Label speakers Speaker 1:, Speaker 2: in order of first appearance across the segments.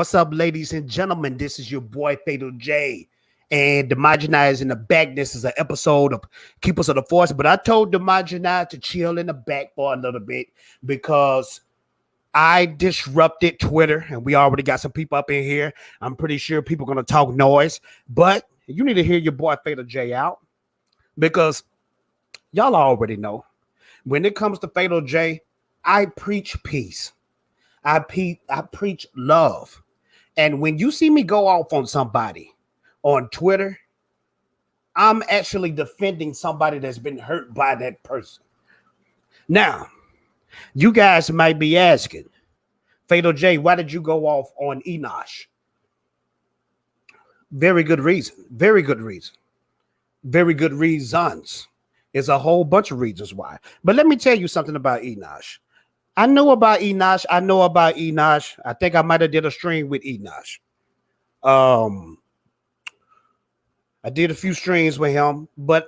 Speaker 1: What's up, ladies and gentlemen? This is your boy Fatal J. And the Majinai is in the back. This is an episode of Keepers of the Force. But I told the Majinai to chill in the back for a little bit because I disrupted Twitter. And we already got some people up in here. I'm pretty sure people are going to talk noise. But you need to hear your boy Fatal J out because y'all already know. When it comes to Fatal J, I preach peace. I preach love. And when you see me go off on somebody on Twitter, I'm actually defending somebody that's been hurt by that person. Now, you guys might be asking, Fatal J, why did you go off on Enosh? Very good reason. Very good reason. Very good reasons. There's a whole bunch of reasons why. But let me tell you something about Enosh. I know about Enosh. I think I might have did a stream with Enosh. I did a few streams with him, but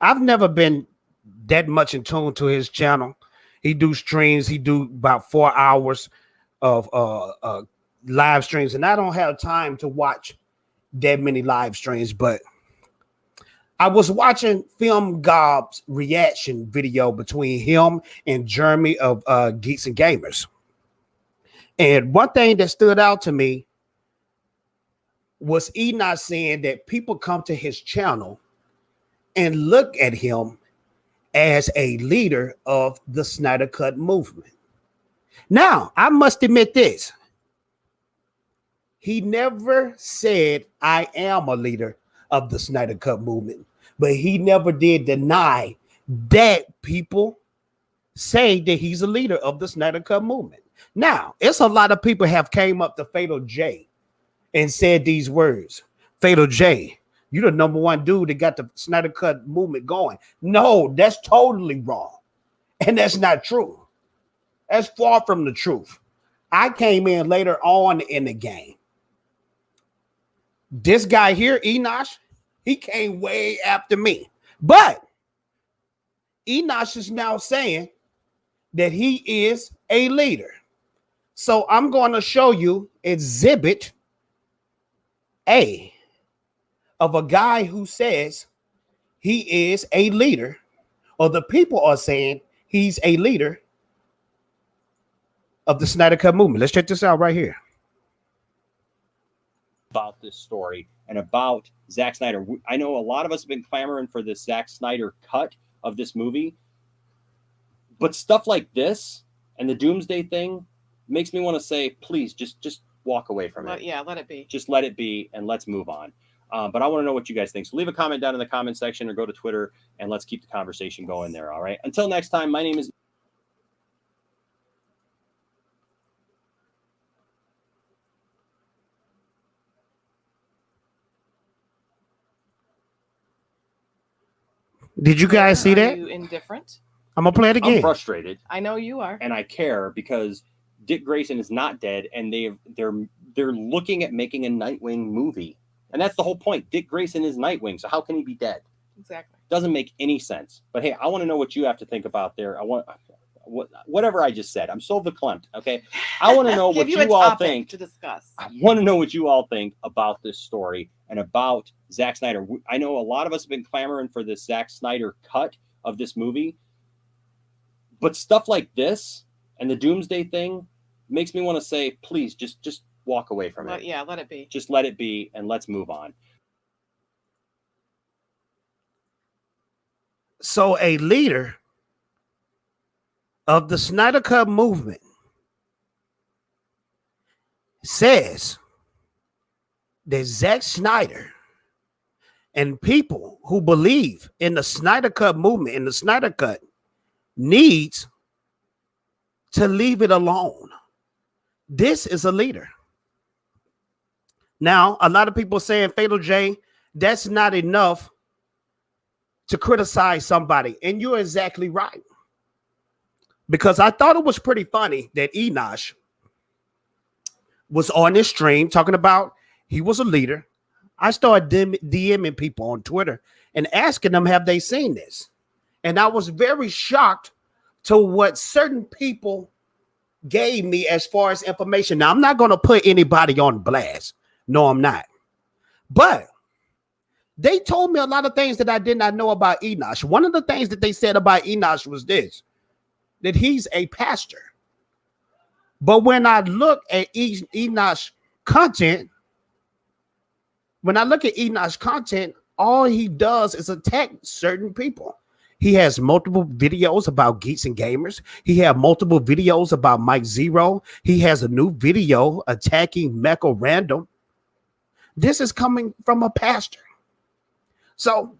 Speaker 1: I've never been that much in tune to his channel. He do streams. He do about 4 hours of live streams, and I don't have time to watch that many live streams, but I was watching Film Gob's reaction video between him and Jeremy of Geeks and Gamers. And one thing that stood out to me was Enoch saying that people come to his channel and look at him as a leader of the Snyder Cut movement. Now, I must admit this. He never said, I am a leader of the Snyder Cut movement, but he never did deny that people say that he's a leader of the Snyder Cut movement. Now, it's a lot of people have came up to Fatal J and said these words. Fatal J, you the number one dude that got the Snyder Cut movement going. No, that's totally wrong. And that's not true. That's far from the truth. I came in later on in the game. This guy here, Enosh, he came way after me. But Enosh is now saying that he is a leader. So I'm going to show you Exhibit A of a guy who says he is a leader, or the people are saying he's a leader of the Snyder Cut movement. Let's check this out right here.
Speaker 2: About this story and about Zack Snyder. I know a lot of us have been clamoring for this Zack Snyder cut of this movie, but stuff like this and the Doomsday thing makes me want to say, please just walk away from it.
Speaker 3: Yeah, let it be.
Speaker 2: Just let it be and let's move on. But I want to know what you guys think. So leave a comment down in the comment section or go to Twitter and let's keep the conversation going there. All right. Until next time, my name is
Speaker 1: Did you guys see that?
Speaker 3: Are you indifferent?
Speaker 1: I'm gonna play it again.
Speaker 2: I'm frustrated.
Speaker 3: I know you are.
Speaker 2: And I care because Dick Grayson is not dead, and they're looking at making a Nightwing movie, and that's the whole point. Dick Grayson is Nightwing, so how can he be dead?
Speaker 3: Exactly.
Speaker 2: Doesn't make any sense. But hey, I want to know what you have to think about there. I want whatever I just said. I'm so verklempt. Okay, I want to know what you all think
Speaker 3: to discuss.
Speaker 2: I want to know what you all think about this story and about Zack Snyder. I know a lot of us have been clamoring for this Zack Snyder cut of this movie, but stuff like this and the Doomsday thing makes me want to say, please just walk away from it.
Speaker 3: Yeah, let it be.
Speaker 2: Just let it be and let's move on.
Speaker 1: So a leader of the Snyder Cut movement says that Zack Snyder and people who believe in the Snyder Cut movement, in the Snyder Cut, needs to leave it alone. This is a leader. Now, a lot of people saying, Fatal J, that's not enough to criticize somebody. And you're exactly right. Because I thought it was pretty funny that Enosh was on this stream talking about he was a leader. I started DMing people on Twitter and asking them, have they seen this? And I was very shocked to what certain people gave me as far as information. Now, I'm not going to put anybody on blast. No, I'm not. But they told me a lot of things that I did not know about Enosh. One of the things that they said about Enosh was this, that he's a pastor. But when I look at Enosh content, all he does is attack certain people. He has multiple videos about geeks and gamers. He has multiple videos about Mike Zero. He has a new video attacking Mecha Random. This is coming from a pastor. So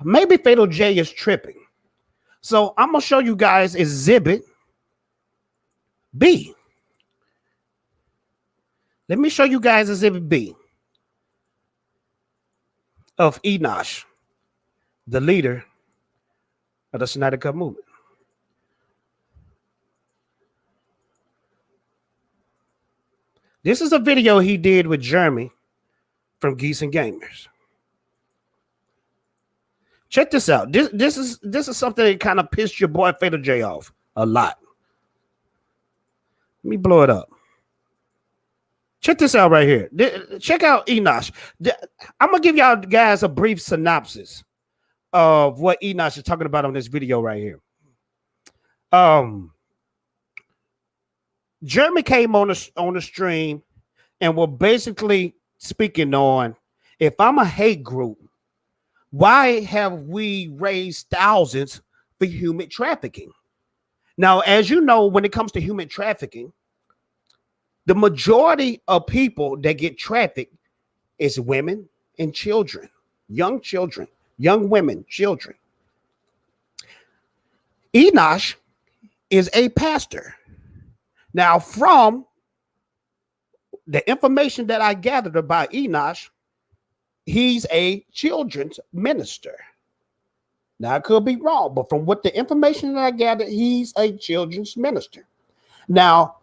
Speaker 1: maybe Fatal J is tripping. So I'm going to show you guys Exhibit B. Let me show you guys Exhibit B of Enosh, the leader of the Snyder Cut movement. This is a video he did with Jeremy from Geeks and Gamers. Check this out. This is something that kind of pissed your boy Fatal J off a lot. Let me blow it up. Check this out right here. Check out Enosh. I'm gonna give y'all guys a brief synopsis of what Enosh is talking about on this video right here. Jeremy came on the stream and were basically speaking on, if I'm a hate group, why have we raised thousands for human trafficking? Now, as you know, when it comes to human trafficking, the majority of people that get trafficked is women and children, young women, children. Enosh is a pastor. Now, from the information that I gathered about Enosh, he's a children's minister. Now, I could be wrong, but from what the information that I gathered, he's a children's minister. Now,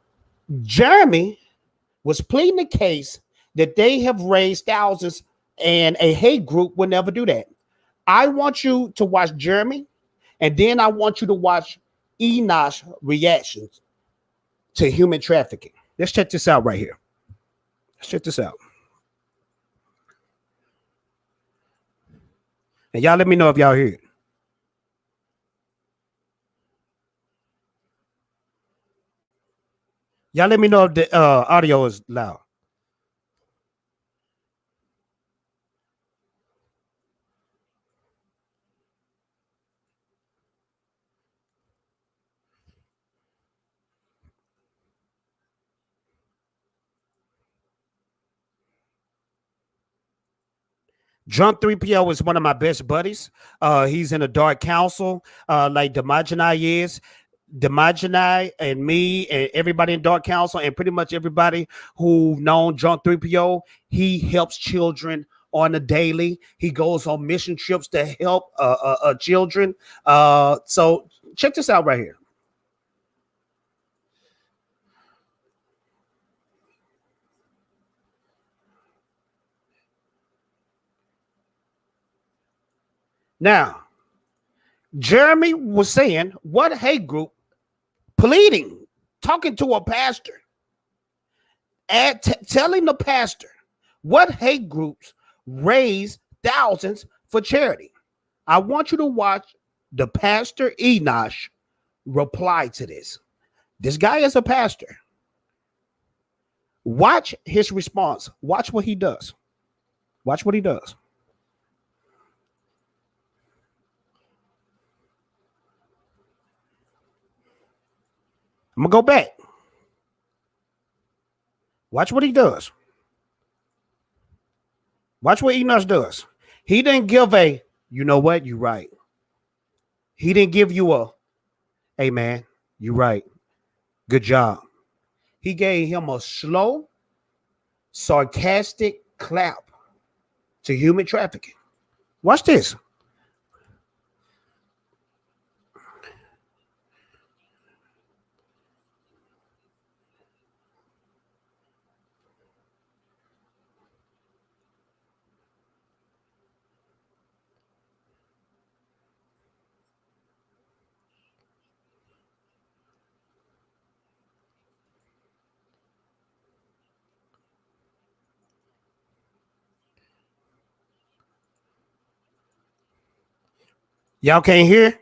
Speaker 1: Jeremy was pleading the case that they have raised thousands and a hate group will never do that. I want you to watch Jeremy, and then I want you to watch Enosh's reactions to human trafficking. Let's check this out right here. Let's check this out. And y'all let me know if y'all hear it. Y'all let me know if the audio is loud. Drunk 3PO is one of my best buddies. He's in a dark council, like Demajanai is. Demajanai and me and everybody in Dark Council and pretty much everybody who known Drunk 3PO, he helps children on a daily. He goes on mission trips to help children. So check this out right here. Now, Jeremy was saying, what hate group pleading, talking to a pastor, telling the pastor what hate groups raise thousands for charity. I want you to watch the pastor Enosh reply to this. This guy is a pastor. Watch his response. Watch what he does. Watch what he does. I'm going to go back. Watch what he does. Watch what Enosh does. He didn't give a, you know what, you right. He didn't give you a, hey man, you right. Good job. He gave him a slow, sarcastic clap to human trafficking. Watch this. Y'all can't hear?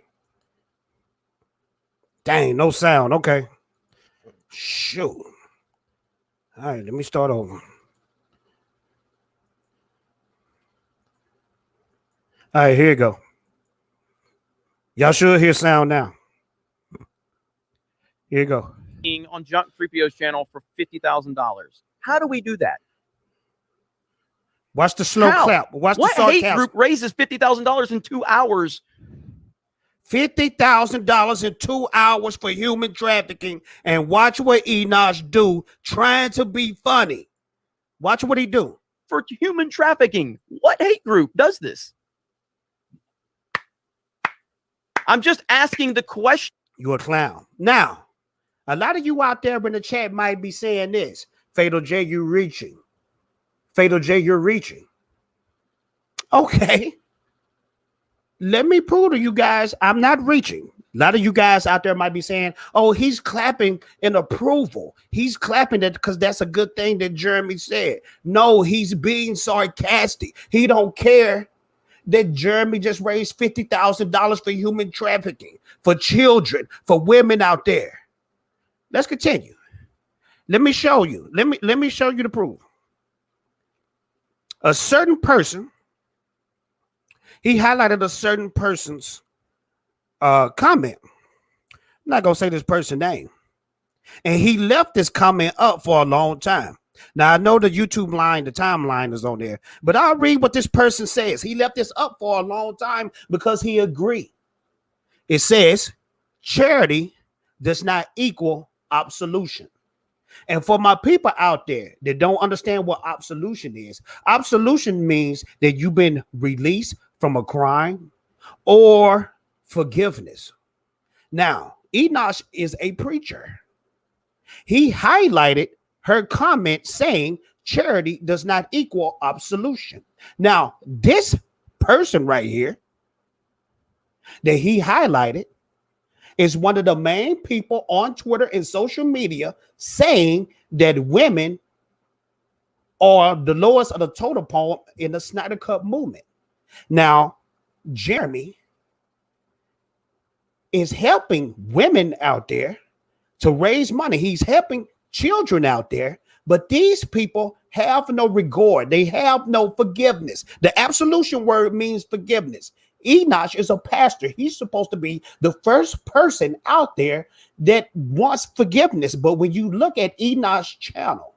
Speaker 1: Dang, no sound. Okay. Shoot. All right, let me start over. All right, here you go. Y'all should hear sound now. Here you go.
Speaker 4: On Junk 3PO's channel for $50,000. How do we do that?
Speaker 1: Watch the slow
Speaker 4: How?
Speaker 1: clap. Watch
Speaker 4: What
Speaker 1: the
Speaker 4: hate
Speaker 1: sarcasm.
Speaker 4: group raises $50,000 in 2 hours?
Speaker 1: $50,000 in 2 hours for human trafficking, and watch what Enosh do trying to be funny. Watch what he do.
Speaker 4: For human trafficking. What hate group does this? I'm just asking the question.
Speaker 1: You a clown. Now, a lot of you out there in the chat might be saying this. Fatal J, you reaching. Fatal J, you're reaching. Okay. Let me prove to you guys I'm not reaching. A lot of you guys out there might be saying, oh, he's clapping in approval. He's clapping that because that's a good thing that Jeremy said. No, he's being sarcastic. He don't care that Jeremy just raised $50,000 for human trafficking, for children, for women out there. Let's continue. Let me show you. Let me show you the proof. A certain person, he highlighted a certain person's comment. I'm not gonna say this person's name. And he left this comment up for a long time. Now I know the YouTube line, the timeline is on there, but I'll read what this person says. He left this up for a long time because he agreed. It says, charity does not equal absolution. And for my people out there that don't understand what absolution is, absolution means that you've been released from a crime or forgiveness. Now, Enosh is a preacher. He highlighted her comment saying charity does not equal absolution. Now, this person right here that he highlighted is one of the main people on Twitter and social media saying that women are the lowest of the totem pole in the Snyder Cut movement. Now, Jeremy is helping women out there to raise money. He's helping children out there, but these people have no regard. They have no forgiveness. The absolution word means forgiveness. Enosh is a pastor. He's supposed to be the first person out there that wants forgiveness. But when you look at Enosh's channel,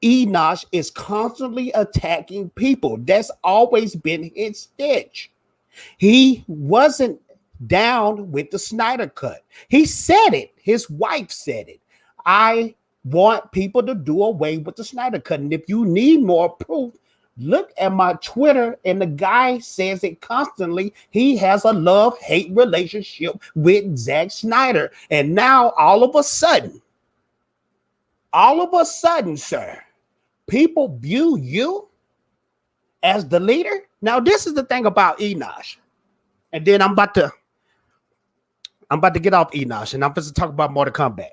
Speaker 1: Enosh is constantly attacking people. That's always been his stitch. He wasn't down with the Snyder Cut. He said it. His wife said it. I want people to do away with the Snyder Cut. And if you need more proof, look at my Twitter, and the guy says it constantly. He has a love-hate relationship with Zack Snyder. And now, all of a sudden, sir, people view you as the leader. Now, this is the thing about Enosh. And then I'm about to get off Enosh, and I'm going to talk about Mortal Kombat.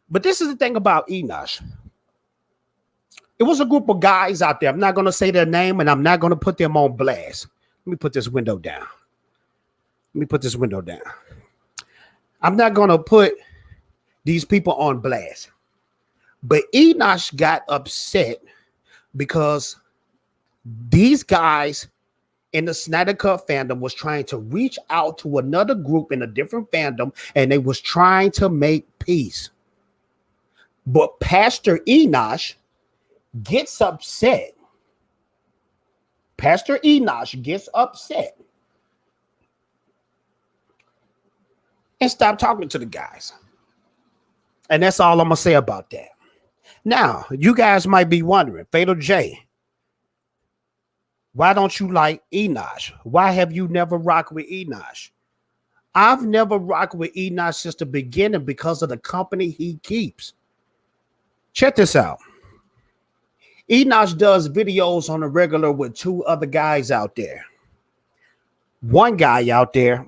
Speaker 1: But this is the thing about Enosh. It was a group of guys out there. I'm not going to say their name, and I'm not going to put them on blast. Let me put this window down. I'm not going to put these people on blast. But Enosh got upset because these guys in the Snyder Cut fandom was trying to reach out to another group in a different fandom, and they was trying to make peace. But Pastor Enosh gets upset. Pastor Enosh gets upset and stop talking to the guys. And that's all I'm going to say about that. Now, you guys might be wondering, Fatal J, why don't you like Enosh? Why have you never rocked with Enosh? I've never rocked with Enosh since the beginning because of the company he keeps. Check this out. Enosh does videos on a regular with two other guys out there. One guy out there,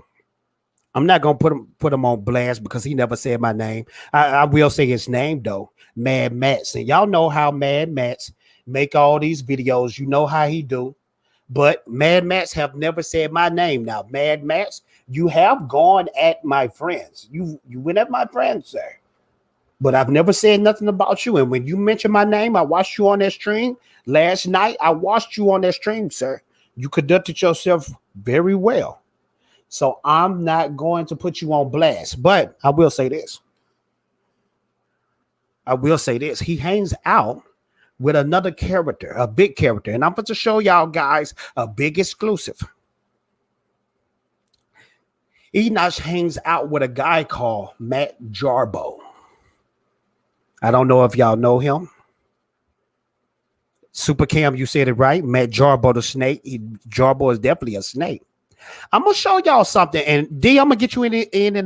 Speaker 1: I'm not going to put him on blast because he never said my name. I will say his name, though, Mad Mats. And y'all know how Mad Mats make all these videos. You know how he do. But Mad Max have never said my name. Now, Mad Max, you have gone at my friends. You went at my friends, sir. But I've never said nothing about you. And when you mention my name, I watched you on that stream last night. I watched you on that stream, sir. You conducted yourself very well. So I'm not going to put you on blast. But I will say this. He hangs out with another character, a big character. And I'm going to show y'all guys a big exclusive. Enosh hangs out with a guy called Matt Jarbo. I don't know if y'all know him. Super Cam, you said it right. Matt Jarbo the snake. Jarbo is definitely a snake. I'm going to show y'all something. And D, I'm going to get you in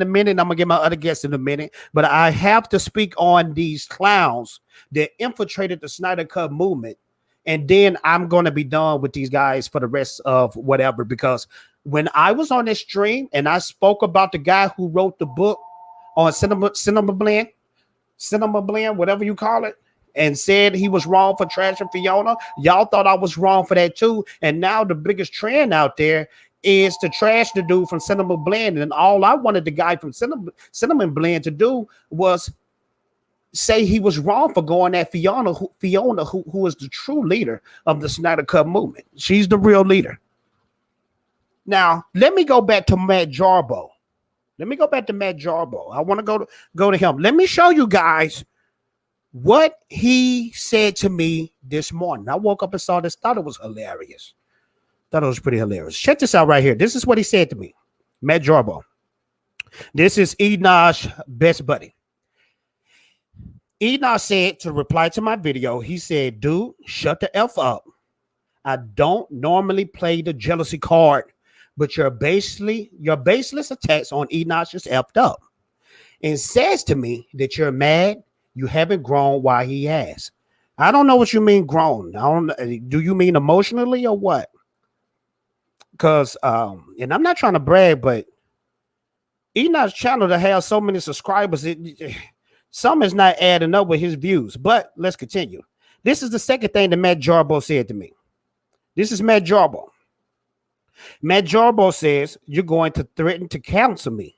Speaker 1: a minute. I'm going to get my other guests in a minute. But I have to speak on these clowns that infiltrated the Snyder Cut movement. And then I'm going to be done with these guys for the rest of whatever. Because when I was on this stream and I spoke about the guy who wrote the book on Cinema Blend, whatever you call it, and said he was wrong for trashing Fiona, y'all thought I was wrong for that too. And now the biggest trend out there is to trash the dude from Cinema Blend. And all I wanted the guy from Cinema Blend to do was say he was wrong for going at Fiona, who is the true leader of the Snyder Cut movement. She's the real leader. Now, let me go back to Matt Jarbo. I want to go to him. Let me show you guys what he said to me this morning. I woke up and saw this, thought it was hilarious. Thought it was pretty hilarious. Check this out right here. This is what he said to me. Matt Jarbo. This is Enosh's best buddy. Enosh said to reply to my video, he said, dude, shut the F up. I don't normally play the jealousy card, but your baseless attacks on Enosh is effed up. And says to me that you're mad you haven't grown while he has. I don't know what you mean grown. Do you mean emotionally or what? Because and I'm not trying to brag, but Enoch's channel to have so many subscribers, some is not adding up with his views. But let's continue. This is the second thing that Matt Jarbo said to me. This is Matt Jarbo. Matt Jarbo says, you're going to threaten to cancel me.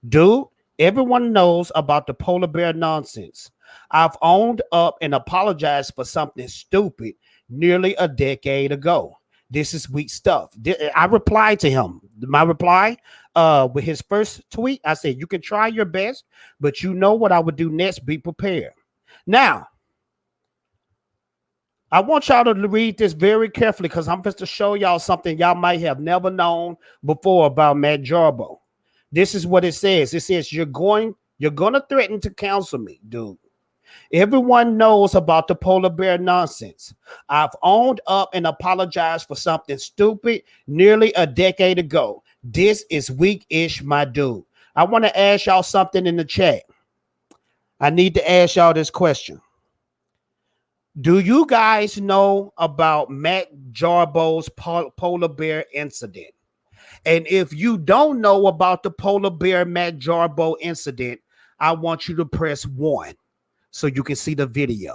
Speaker 1: Dude, everyone knows about the polar bear nonsense. I've owned up and apologized for something stupid nearly a decade ago. This is weak stuff. I replied to him. My reply with his first tweet, I said, you can try your best, but you know what I would do next. Be prepared. Now, I want y'all to read this very carefully because I'm going to show y'all something y'all might have never known before about Matt Jarbo. This is what it says. It says, you're going to threaten to cancel me, dude. Everyone knows about the polar bear nonsense. I've owned up and apologized for something stupid nearly a decade ago. This is weak-ish, my dude. I want to ask y'all something in the chat. I need to ask y'all this question. Do you guys know about Matt Jarbo's polar bear incident? And if you don't know about the polar bear Matt Jarbo incident, I want you to press 1 so you can see the video.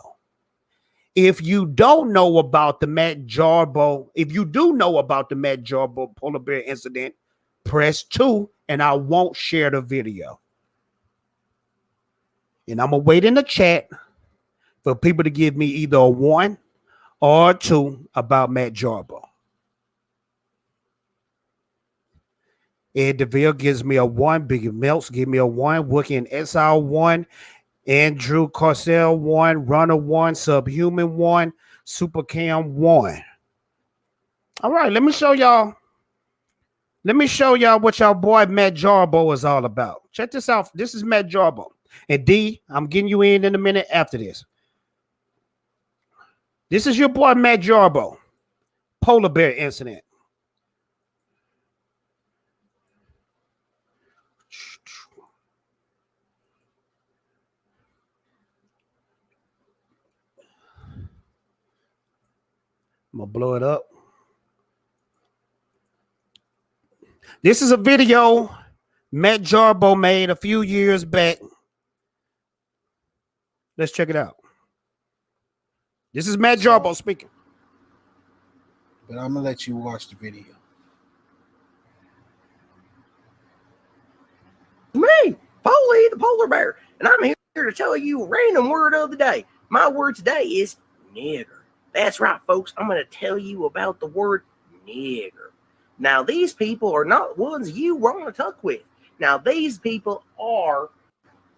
Speaker 1: If you don't know about the Matt Jarbo, if you do know about the Matt Jarbo polar bear incident, press 2 and I won't share the video. And I'm going to wait in the chat for people to give me either a 1 or a 2 about Matt Jarbo. Ed DeVille gives me a 1. Biggie Melts give me a 1. Wookie and SR 1. Andrew Carcel 1. Runner 1. Subhuman 1. Super Cam 1. All right, let me show y'all. Let me show y'all what y'all boy Matt Jarbo is all about. Check this out. This is Matt Jarbo. And D, I'm getting you in a minute after this. This is your boy Matt Jarbo. Polar bear incident. I'm going to blow it up. This is a video Matt Jarbo made a few years back. Let's check it out. This is Matt Jarbo speaking.
Speaker 5: but I'm gonna let you watch the video.
Speaker 6: Me, Polly the polar bear, and I'm here to tell you a random word of the day. My word today is nigger. That's right, folks. I'm going to tell you about the word nigger. Now, these people are not ones you want to talk with. Now, these people are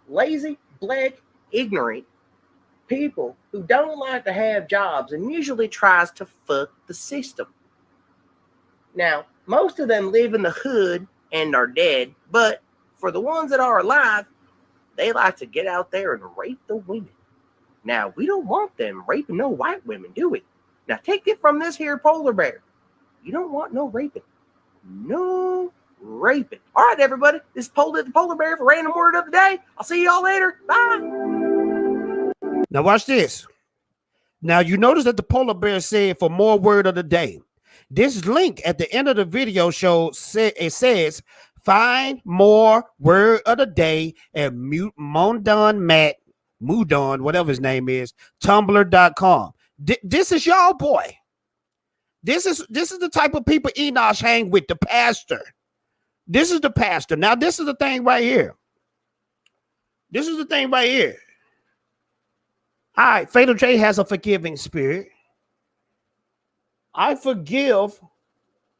Speaker 6: lazy, black, ignorant people who don't like to have jobs and usually tries to fuck the system. Now, most of them live in the hood and are dead, but for the ones that are alive, they like to get out there and rape the women. Now, we don't want them raping no white women, do we? Now, take it from this here polar bear. You don't want no raping. No raping. All right, everybody. This is Polly the polar bear for Random Word of the Day. I'll see y'all later. Bye.
Speaker 1: Now watch this. Now you notice that the polar bear said for more word of the day. This link at the end of the video shows it says find more word of the day at Mudon, whatever his name is, tumblr.com. This is y'all boy. This is the type of people Enosh hang with, the pastor. This is the pastor. Now, this is the thing right here. This is the thing right here. All right, Fatal J has a forgiving spirit. I forgive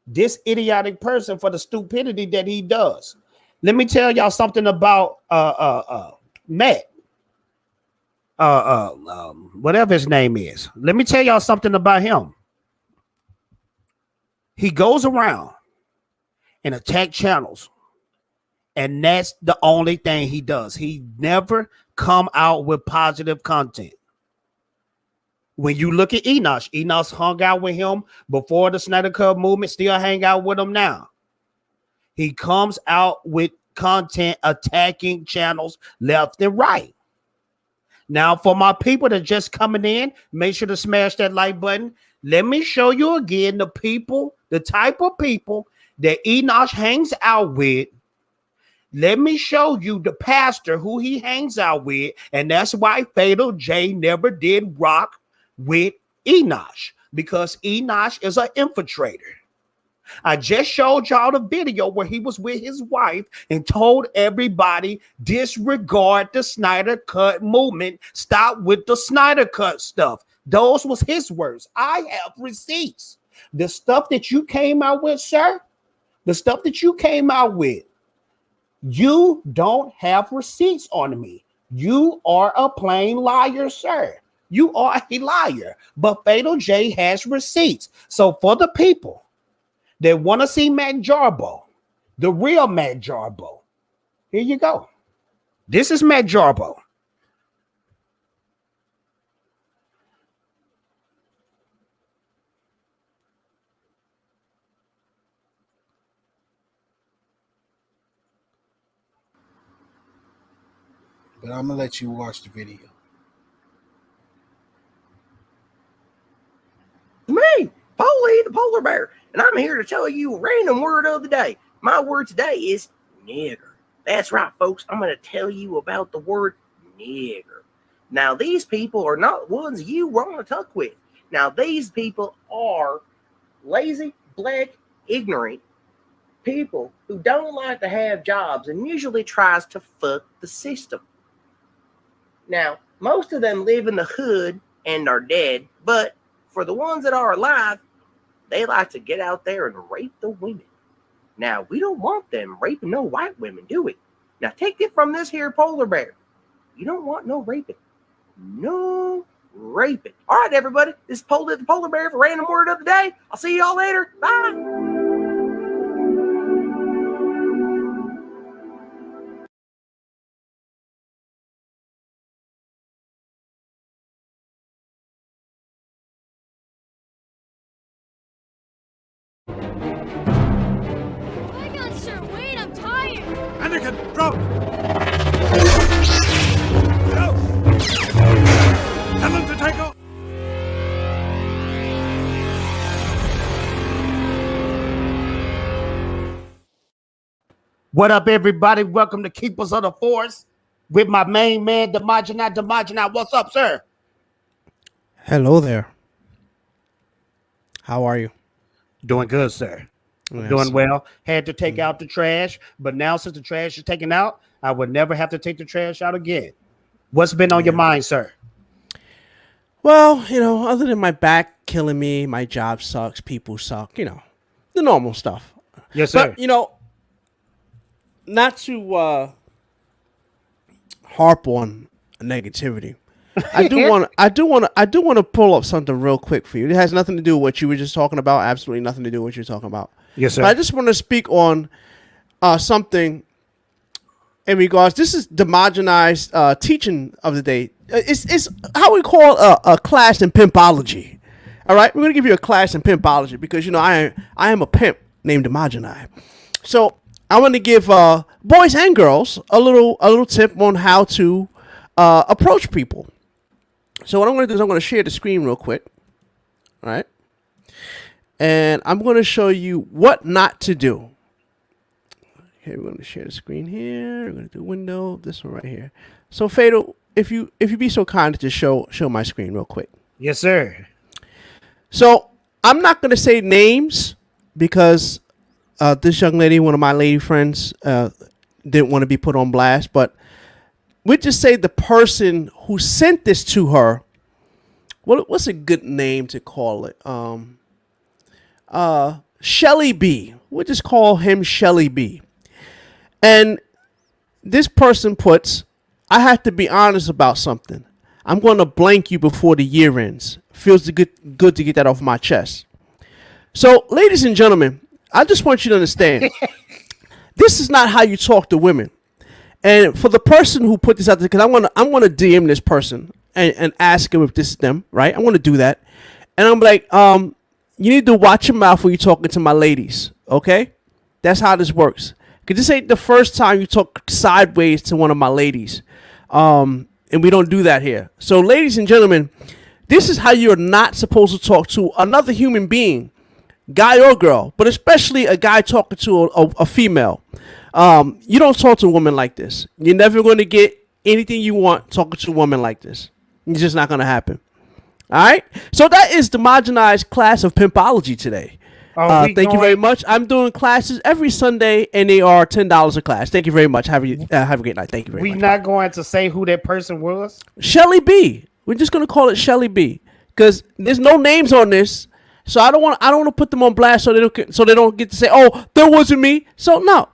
Speaker 1: this idiotic person for the stupidity that he does. Let me tell y'all something about Matt. Whatever his name is. Let me tell y'all something about him. He goes around and attack channels, and that's the only thing he does. He never come out with positive content. When you look at Enosh hung out with him before the Snyder Cut movement, still hang out with him now. He comes out with content attacking channels left and right. Now, for my people that just coming in, make sure to smash that like button. Let me show you again the type of people that Enosh hangs out with. Let me show you the pastor who he hangs out with, and that's why Fatal J never did rock with Enosh, because Enosh is an infiltrator. I just showed y'all the video where he was with his wife and told everybody disregard the Snyder Cut movement. Stop with the Snyder Cut stuff. Those was his words. I have receipts. The stuff that you came out with, sir, the stuff that you came out with, you don't have receipts on me. You are a plain liar, sir. You are a liar. But Fatal J has receipts. So for the people that want to see Matt Jarbo, the real Matt Jarbo, here you go. This is Matt Jarbo.
Speaker 5: But I'm gonna let you watch the video.
Speaker 6: Me, Polly the polar bear, and I'm here to tell you a random word of the day. My word today is nigger. That's right, folks. I'm going to tell you about the word nigger. Now, these people are not ones you want to talk with. Now, these people are lazy, black, ignorant people who don't like to have jobs and usually tries to fuck the system. Now, most of them live in the hood and are dead, but for the ones that are alive, they like to get out there and rape the women. Now, we don't want them raping no white women, do we? Now, take it from this here polar bear. You don't want no raping. No raping. All right, everybody. This is Polly the polar bear for Random Word of the Day. I'll see y'all later. Bye.
Speaker 7: Hang on, sir. Wait, I'm tired.
Speaker 8: Anakin, drop! Go! Tell them to take off!
Speaker 1: What up, everybody? Welcome to Keepers of the Force with my main man, Demagina. What's up, sir?
Speaker 9: Hello there. How are you?
Speaker 1: Doing good, sir.
Speaker 9: Yes.
Speaker 1: Doing well. Had to take out the trash, but now since the trash is taken out, I would never have to take the trash out again. What's been on your mind, sir?
Speaker 9: Well, other than my back killing me, my job sucks, people suck, the normal stuff.
Speaker 1: Yes, sir.
Speaker 9: But, not to harp on negativity. I do want to pull up something real quick for you. It has nothing to do with what you were just talking about. Absolutely nothing to do with what you're talking about.
Speaker 1: Yes, sir.
Speaker 9: But I just want to speak on something in regards. This is the homogenized teaching of the day. It's how we call a class in pimpology. All right, we're gonna give you a class in pimpology because I am a pimp named Demogeni. So I want to give boys and girls a little tip on how to approach people. So what I'm going to do is I'm going to share the screen real quick. All right. And I'm going to show you what not to do. Okay, we're going to share the screen here. We're going to do window, this one right here. So Fatal, if you be so kind to show my screen real quick.
Speaker 1: Yes, sir.
Speaker 9: So I'm not going to say names because this young lady, one of my lady friends, didn't want to be put on blast, but we just say the person who sent this to her. What's a good name to call it? Shelly B. We'll just call him Shelly B. And this person puts, I have to be honest about something. I'm going to blank you before the year ends. Feels good to get that off my chest. So, ladies and gentlemen, I just want you to understand, this is not how you talk to women. And for the person who put this out there, because I'm gonna DM this person and ask him if this is them, right? I'm gonna do that, and I'm like, you need to watch your mouth when you're talking to my ladies, okay? That's how this works. Cause this ain't the first time you talk sideways to one of my ladies, and we don't do that here. So, ladies and gentlemen, this is how you're not supposed to talk to another human being, guy or girl, but especially a guy talking to a female. You don't talk to a woman like this. You're never going to get anything you want talking to a woman like this. It's just not going to happen. All right? So that is the homogenized class of pimpology today. Thank you very much. I'm doing classes every Sunday, and they are $10 a class. Thank you very much. Have a great night. Thank you very much.
Speaker 1: We're not going to say who that person was?
Speaker 9: Shelly B. We're just going to call it Shelly B. Because there's no names on this. So I don't want to put them on blast so they don't get to say, oh, that wasn't me. So no.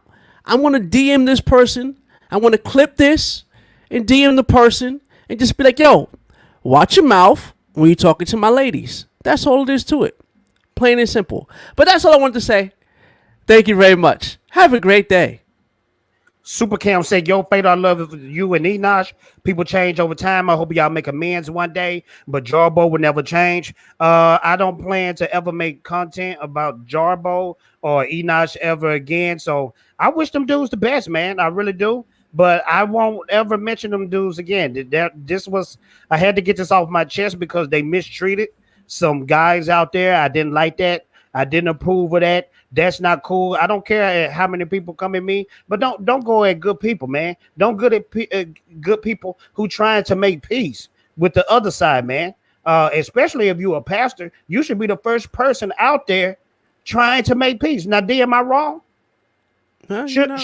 Speaker 9: I'm going to DM this person. I want to clip this and DM the person and just be like, yo, watch your mouth when you're talking to my ladies. That's all it is to it. Plain and simple. But that's all I wanted to say. Thank you very much. Have a great day.
Speaker 1: Super Cam said, yo, Fate, I love you and Enosh. People change over time. I hope y'all make amends one day, but Jarbo will never change. I don't plan to ever make content about Jarbo or Enosh ever again. So I wish them dudes the best, man. I really do. But I won't ever mention them dudes again. I had to get this off my chest because they mistreated some guys out there. I didn't like that. I didn't approve of that. That's not cool. I don't care how many people come at me, but don't go at good people, man. Don't go at good people who trying to make peace with the other side, man. Especially if you're a pastor, you should be the first person out there trying to make peace. Now, D, am I wrong? Shouldn't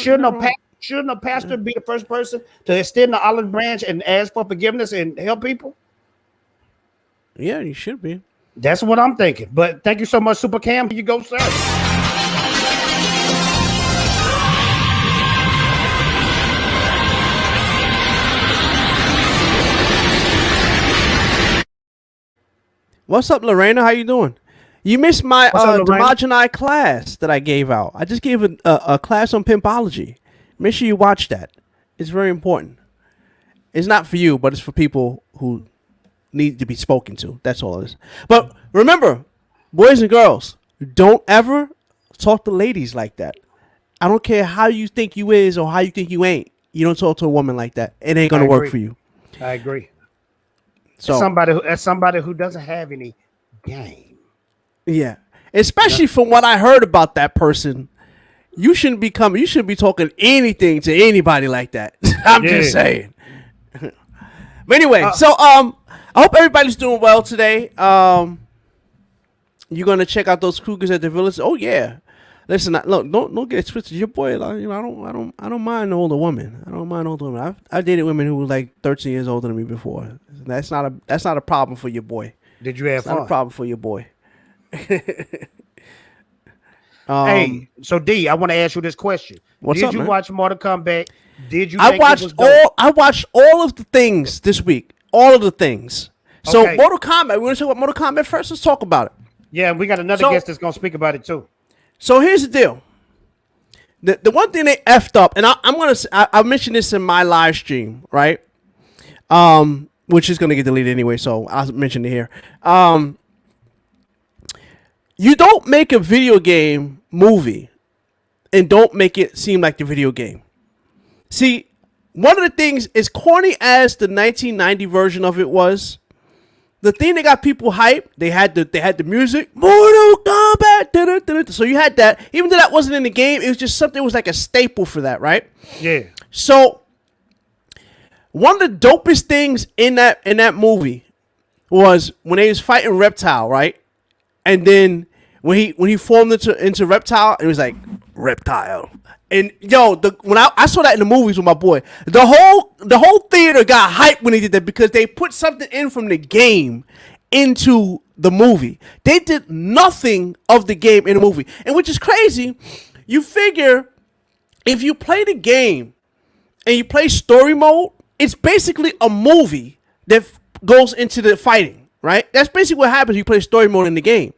Speaker 1: a pastor be the first person to extend the olive branch and ask for forgiveness and help people?
Speaker 9: Yeah, you should be.
Speaker 1: That's what I'm thinking. But thank you so much, Super Cam. Here you go, sir.
Speaker 9: What's up, Lorena? How you doing? You missed my Demogeni class that I gave out. I just gave a class on pimpology. Make sure you watch that. It's very important. It's not for you, but it's for people who need to be spoken to. That's all it is. But remember, boys and girls, don't ever talk to ladies like that. I don't care how you think you is or how you think you ain't. You don't talk to a woman like that. It ain't gonna work for you.
Speaker 1: I agree.
Speaker 9: So
Speaker 1: as somebody who doesn't have any game.
Speaker 9: Yeah. Especially from what I heard about that person, you shouldn't be talking anything to anybody like that. I'm just saying. But anyway, so I hope everybody's doing well today. You gonna check out those cougars at the village? Oh yeah. Listen, look, don't get it twisted. Your boy, like, you know, I don't mind older women. I don't mind older women. I dated women who were like 13 years older than me before. That's not a problem for your boy.
Speaker 1: Did you have
Speaker 9: It's
Speaker 1: fun?
Speaker 9: not a problem for your boy.
Speaker 1: Hey, so D, I want to ask you this question.
Speaker 9: What's
Speaker 1: Did
Speaker 9: up,
Speaker 1: you
Speaker 9: man?
Speaker 1: watch Mortal Kombat? Did you?
Speaker 9: I
Speaker 1: think it was
Speaker 9: watched
Speaker 1: dope?
Speaker 9: I watched all of the things this week. All of the things. So
Speaker 1: Okay.
Speaker 9: Mortal Kombat. We're gonna talk about Mortal Kombat first. Let's talk about it.
Speaker 1: Yeah, we got another
Speaker 9: So-
Speaker 1: guest that's gonna speak about it too.
Speaker 9: So here's the deal. The one thing they effed up, and I mentioned this in my live stream, right? Which is gonna get deleted anyway, so I'll mention it here. You don't make a video game movie and don't make it seem like the video game. See, one of the things, as corny as the 1990 version of it was, the thing that got people hyped, they had the music, Mortal Kombat, da-da-da-da. So you had that, even though that wasn't in the game, it was just something that was like a staple for that, right?
Speaker 1: Yeah.
Speaker 9: So one of the dopest things in that movie was when they was fighting Reptile, right? And then when he formed into Reptile, it was like Reptile. And yo, when I saw that in the movies with my boy, the whole theater got hyped when they did that because they put something in from the game into the movie. They did nothing of the game in the movie, and which is crazy. You figure if you play the game and you play story mode, it's basically a movie that goes into the fighting, right? That's basically what happens. You play story mode in the game.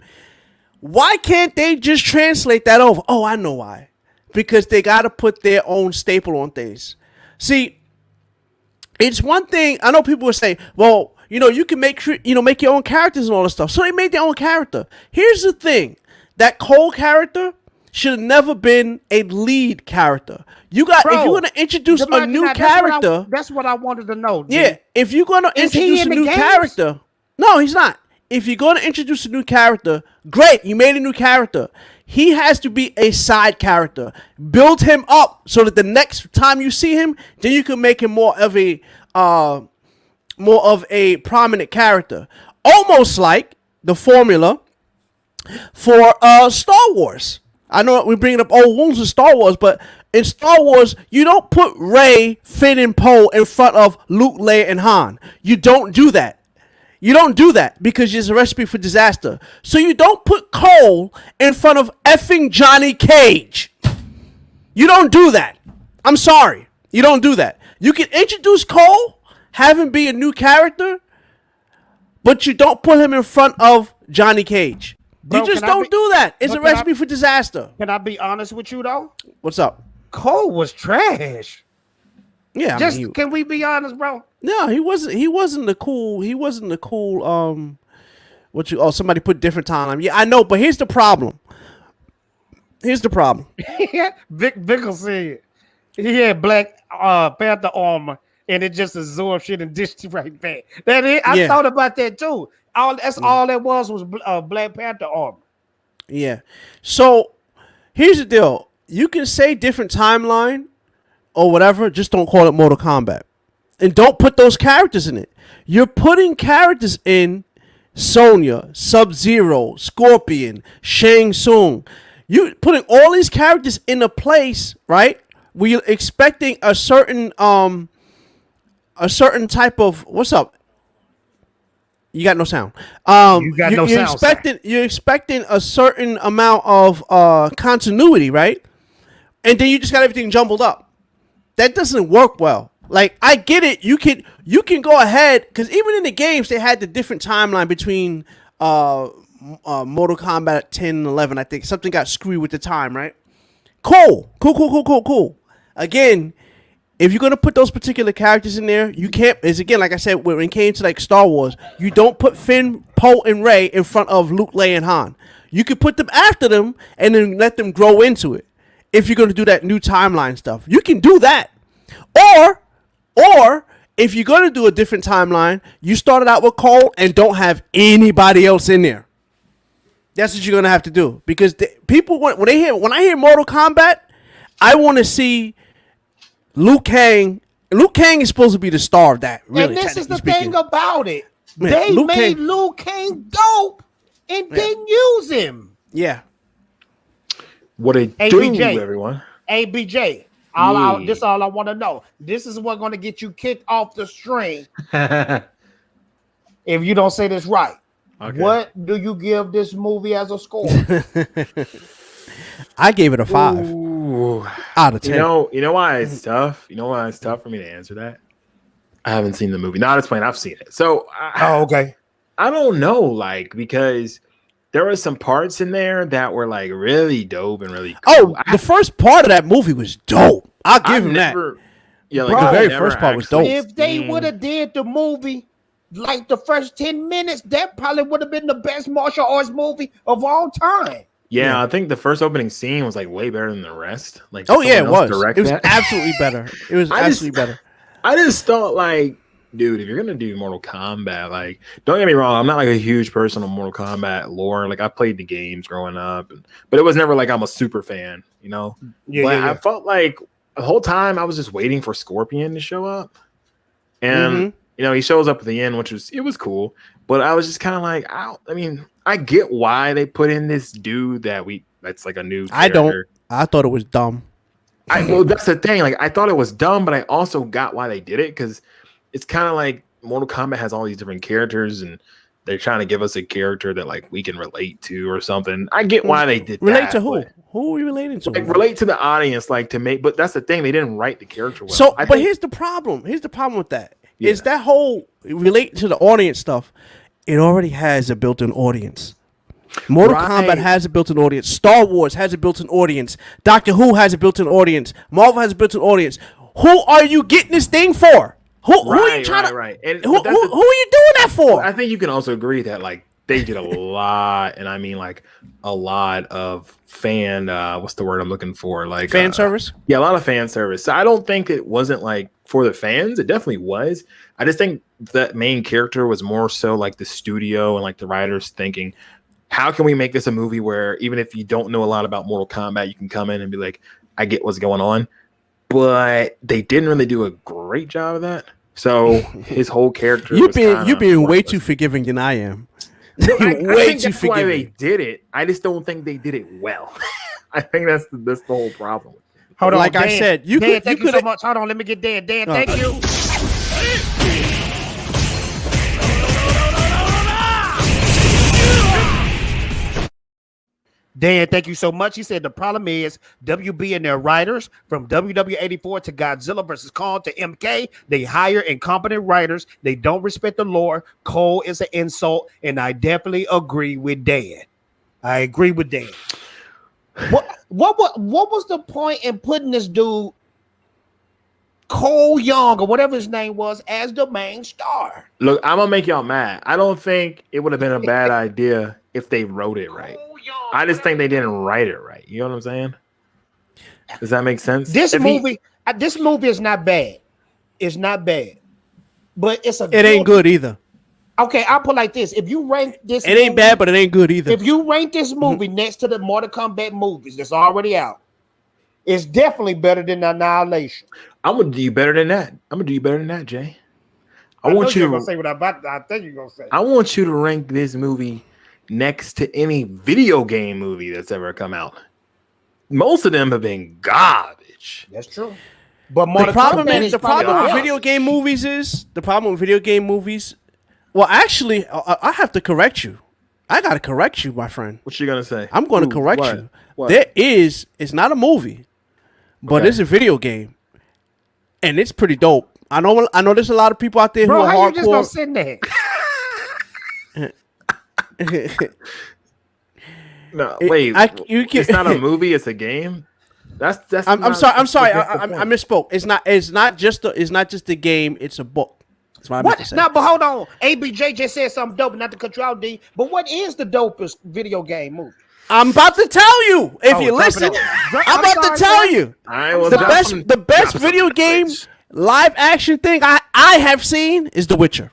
Speaker 9: Why can't they just translate that over? Oh, I know why. Because they got to put their own staple on things. See, it's one thing. I know people will say, well, you know, you can make your own characters and all this stuff. So they made their own character. Here's the thing. That Cole character should have never been a lead character. If you're going to introduce a new character.
Speaker 1: That's what I wanted to know. G.
Speaker 9: Yeah, if you're going to introduce a new character. No, he's not. If you're going to introduce a new character, great, you made a new character. He has to be a side character. Build him up so that the next time you see him, then you can make him more of a prominent character. Almost like the formula for Star Wars. I know we're bringing up old wounds in Star Wars, but in Star Wars, you don't put Rey, Finn, and Poe in front of Luke, Leia, and Han. You don't do that. You don't do that because it's a recipe for disaster. So you don't put Cole in front of effing Johnny Cage. You don't do that. I'm sorry. You don't do that. You can introduce Cole, have him be a new character, but you don't put him in front of Johnny Cage.
Speaker 1: Bro,
Speaker 9: you just don't do that. It's a recipe for disaster.
Speaker 1: Can I be honest with you though?
Speaker 9: What's up?
Speaker 1: Cole was trash.
Speaker 9: Yeah,
Speaker 1: Can we be honest, bro?
Speaker 9: No, he wasn't the cool. Somebody put different time. Yeah, I know, but here's the problem.
Speaker 1: Vic Vickle said he had Black Panther armor and it just absorbed shit and dished it right back. I thought about that too. All that was Black Panther armor.
Speaker 9: Yeah. So here's the deal. You can say different timeline or whatever, just don't call it Mortal Kombat. And don't put those characters in it. You're putting characters in Sonya, Sub-Zero, Scorpion, Shang Tsung. You're putting all these characters in a place, right, where you're expecting a certain type of what's up? You got no sound. You're expecting a certain amount of continuity, right? And then you just got everything jumbled up. That doesn't work well. Like, I get it. You can go ahead, because even in the games they had the different timeline between Mortal Kombat 10 and 11. I think something got screwed with the time, right? Cool. Again, if you're gonna put those particular characters in there, you can't. Is again, like I said, when it came to like Star Wars, you don't put Finn, Poe, and Rey in front of Luke, Leia, and Han. You could put them after them and then let them grow into it. If you're gonna do that new timeline stuff, you can do that. Or if you're gonna do a different timeline, you started out with Cole and don't have anybody else in there. That's what you're gonna have to do, because people when I hear Mortal Kombat, I want to see Liu Kang. Liu Kang is supposed to be the star of that. Really,
Speaker 1: and this is the
Speaker 9: speaking.
Speaker 1: thing about it.
Speaker 9: Man,
Speaker 1: they
Speaker 9: Liu
Speaker 1: made
Speaker 9: Kang,
Speaker 1: Liu Kang dope. and didn't use him.
Speaker 9: Yeah.
Speaker 10: What it
Speaker 1: ABJ.
Speaker 10: do, everyone?
Speaker 1: ABJ.
Speaker 10: Yeah.
Speaker 1: This all I want to know. This is what's going to get you kicked off the string if you don't say this right.
Speaker 10: Okay.
Speaker 1: What do you give this movie as a score?
Speaker 9: I gave it a 5
Speaker 10: Ooh.
Speaker 9: out of 10.
Speaker 10: You know why it's tough? You know why it's tough for me to answer that? I haven't seen the movie. Not explain. I've seen it. So
Speaker 1: Okay.
Speaker 10: I don't know, like, because there were some parts in there that were like really dope and really cool.
Speaker 9: The first part of that movie was dope. I'll give him that.
Speaker 10: Yeah,
Speaker 1: Bro,
Speaker 10: like
Speaker 9: the very first part was dope.
Speaker 1: If they would have did the movie like the first 10 minutes, that probably would have been the best martial arts movie of all time.
Speaker 10: Yeah, I think the first opening scene was like way better than the rest. Like,
Speaker 9: Oh yeah, it
Speaker 10: someone else
Speaker 9: was.
Speaker 10: direct
Speaker 9: It was
Speaker 10: that.
Speaker 9: absolutely better. It was absolutely better.
Speaker 10: I just thought, like, dude, if you're gonna do Mortal Kombat, like, don't get me wrong, I'm not like a huge person on Mortal Kombat lore. Like, I played the games growing up, but it was never like I'm a super fan, you know. But I felt like the whole time I was just waiting for Scorpion to show up, and you know, he shows up at the end, which was cool. But I was just kind of like, I mean, I get why they put in this dude that's like a new character.
Speaker 9: I don't. I thought it was dumb.
Speaker 10: Well, that's the thing. Like, I thought it was dumb, but I also got why they did it, because it's kind of like Mortal Kombat has all these different characters, and they're trying to give us a character that like we can relate to or something. I get why they did
Speaker 9: Relate
Speaker 10: that.
Speaker 9: to who?
Speaker 10: but,
Speaker 9: Who are you relating to?
Speaker 10: Like, relate to the audience, like to make. But that's the thing. They didn't write the character well.
Speaker 9: So,
Speaker 10: I
Speaker 9: but
Speaker 10: think-
Speaker 9: here's the problem. Here's the problem with that.
Speaker 10: Yeah.
Speaker 9: Is that whole relate to the audience stuff? It already has a built-in audience. Mortal Kombat has a built-in audience. Star Wars has a built-in audience. Doctor Who has a built-in audience. Marvel has a built-in audience. Who are you getting this thing for? Who are you trying to?
Speaker 10: Right. And
Speaker 9: Who
Speaker 10: but that's
Speaker 9: are you doing that for?
Speaker 10: I think you can also agree that like they did a lot, and I mean like a lot of fan. What's the word I'm looking for? Like
Speaker 9: Fan service.
Speaker 10: Yeah, a lot of fan service. So I don't think it wasn't like for the fans. It definitely was. I just think that main character was more so like the studio and like the writers thinking, how can we make this a movie where even if you don't know a lot about Mortal Kombat, you can come in and be like, I get what's going on. But they didn't really do a great job of that. So his whole character.
Speaker 9: You're being way too forgiving than I am.
Speaker 10: No, I
Speaker 9: way
Speaker 10: think
Speaker 9: too
Speaker 10: that's why they
Speaker 9: forgiving.
Speaker 10: did it. I just don't think they did it well. I think that's the whole problem.
Speaker 1: Hold on,
Speaker 9: Like I
Speaker 1: Dan.
Speaker 9: said, you
Speaker 1: Dan,
Speaker 9: could-
Speaker 1: thank
Speaker 9: you
Speaker 1: you so
Speaker 9: could-
Speaker 1: much. Hold on, let me get Dan. Dan,
Speaker 9: Oh.
Speaker 1: thank you. Dan, thank you so much. He said the problem is WB and their writers from WW84 to Godzilla versus Kong to MK. They hire incompetent writers. They don't respect the lore. Cole is an insult, and I definitely agree with Dan. I agree with Dan. What was the point in putting this dude Cole Young or whatever his name was as the main star?
Speaker 10: Look, I'm gonna make y'all mad. I don't think it would have been a bad idea if they wrote it right. I just think they didn't write it right. You know what I'm saying? Does that make sense?
Speaker 1: This movie is not bad. It's not bad, but
Speaker 9: It ain't good either.
Speaker 1: Okay, I'll put it like this: if you rank this,
Speaker 9: It ain't bad, but it ain't good either.
Speaker 1: If you rank this movie next to the Mortal Kombat movies that's already out, it's definitely better than Annihilation.
Speaker 10: I'm gonna do you better than that. Jay. I
Speaker 1: know
Speaker 10: want
Speaker 1: you're
Speaker 10: you
Speaker 1: gonna
Speaker 10: to.
Speaker 1: say what I think you're gonna say.
Speaker 10: I want you to rank this movie next to any video game movie that's ever come out. Most of them have been garbage.
Speaker 1: That's true. But
Speaker 9: The
Speaker 1: Mortal
Speaker 9: problem
Speaker 1: Kombat
Speaker 9: is
Speaker 1: is
Speaker 9: the
Speaker 1: probably
Speaker 9: problem with
Speaker 1: the
Speaker 9: video
Speaker 1: best.
Speaker 9: game movies is the problem with video game movies. Well, actually, I have to correct you. I gotta correct you, my friend.
Speaker 10: What you gonna say?
Speaker 9: I'm going to
Speaker 10: Ooh,
Speaker 9: correct
Speaker 10: what?
Speaker 9: you.
Speaker 10: What?
Speaker 9: It's not a movie, but
Speaker 10: Okay.
Speaker 9: it's a video game, and it's pretty dope. I know there's a lot of people out there
Speaker 1: Bro,
Speaker 9: who
Speaker 1: how
Speaker 9: are
Speaker 1: you just gonna
Speaker 9: hardcore.
Speaker 1: sit there?
Speaker 10: No,
Speaker 9: It-
Speaker 10: wait.
Speaker 9: you can-
Speaker 10: It's not a movie. It's a game. That's.
Speaker 9: I'm
Speaker 10: not-
Speaker 9: sorry. I'm sorry.
Speaker 10: that's the
Speaker 9: I
Speaker 10: point.
Speaker 9: misspoke. It's not just a game. It's a book. That's what I meant to
Speaker 1: What?
Speaker 9: say.
Speaker 1: No, but hold on. ABJ just said something dope, not to cut you out, D. But what is the dopest video game movie?
Speaker 9: I'm about to tell you. If
Speaker 1: Oh,
Speaker 9: you
Speaker 1: drop it
Speaker 9: listen,
Speaker 1: on.
Speaker 9: I'm about
Speaker 1: sorry,
Speaker 9: to tell
Speaker 1: man.
Speaker 9: you.
Speaker 10: All right, well,
Speaker 9: The
Speaker 10: drop
Speaker 9: best,
Speaker 10: some-
Speaker 9: the best
Speaker 10: drop some
Speaker 9: video game
Speaker 10: knowledge.
Speaker 9: live action thing I have seen is The Witcher.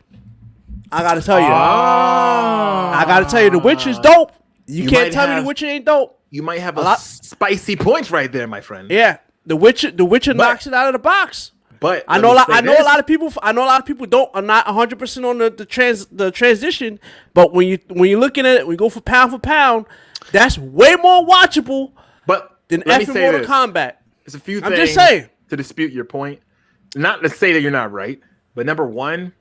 Speaker 9: I gotta tell you. I gotta tell you, The Witcher's dope. You can't
Speaker 10: might
Speaker 9: tell me
Speaker 10: have-
Speaker 9: The Witcher ain't dope.
Speaker 10: You might have
Speaker 9: A
Speaker 10: a
Speaker 9: lot-
Speaker 10: spicy point right there, my friend.
Speaker 9: Yeah, The Witcher knocks it out of the box.
Speaker 10: But
Speaker 9: I know a lot of people are not 100% on the transition, but when you're looking at it, we go for pound, that's way more watchable than effing Mortal Kombat.
Speaker 10: There's a few
Speaker 9: I'm
Speaker 10: things
Speaker 9: just saying
Speaker 10: to dispute your point. Not to say that you're not right, but number one,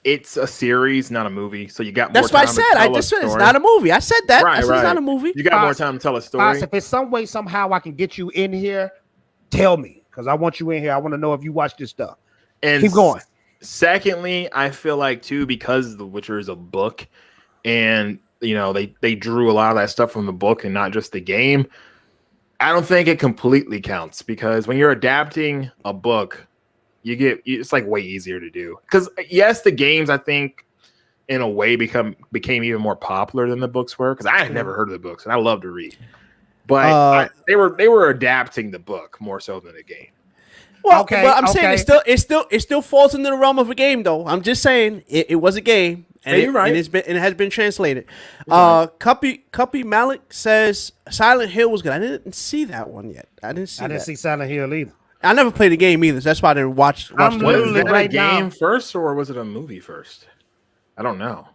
Speaker 10: it's a series, not a movie. So you got more time.
Speaker 9: That's what I said. I just said it's not a movie. I said that.
Speaker 10: Right,
Speaker 9: I said it's not a movie.
Speaker 10: You got more time to tell a story.
Speaker 1: If it's some way, somehow I can get you in here, tell me. Because I want you in here. I want to know if you watch this stuff.
Speaker 10: And
Speaker 1: keep going.
Speaker 10: Secondly, I feel like too, because The Witcher is a book, and they drew a lot of that stuff from the book and not just the game. I don't think it completely counts, because when you're adapting a book, it's like way easier to do. Because yes, the games I think in a way became even more popular than the books were, because I had never heard of the books and I love to read. But they were adapting the book more so than the game.
Speaker 9: Well, okay, but I'm saying it still falls into the realm of a game, though. I'm just saying it was a game, and
Speaker 10: you're right.
Speaker 9: And it has been translated. Cuppy Malik says Silent Hill was good. I didn't see that one yet. I didn't see
Speaker 1: Silent Hill either.
Speaker 9: I never played the game either. So that's why I didn't watch.
Speaker 10: Was that a game first, or was it a movie first? I don't know.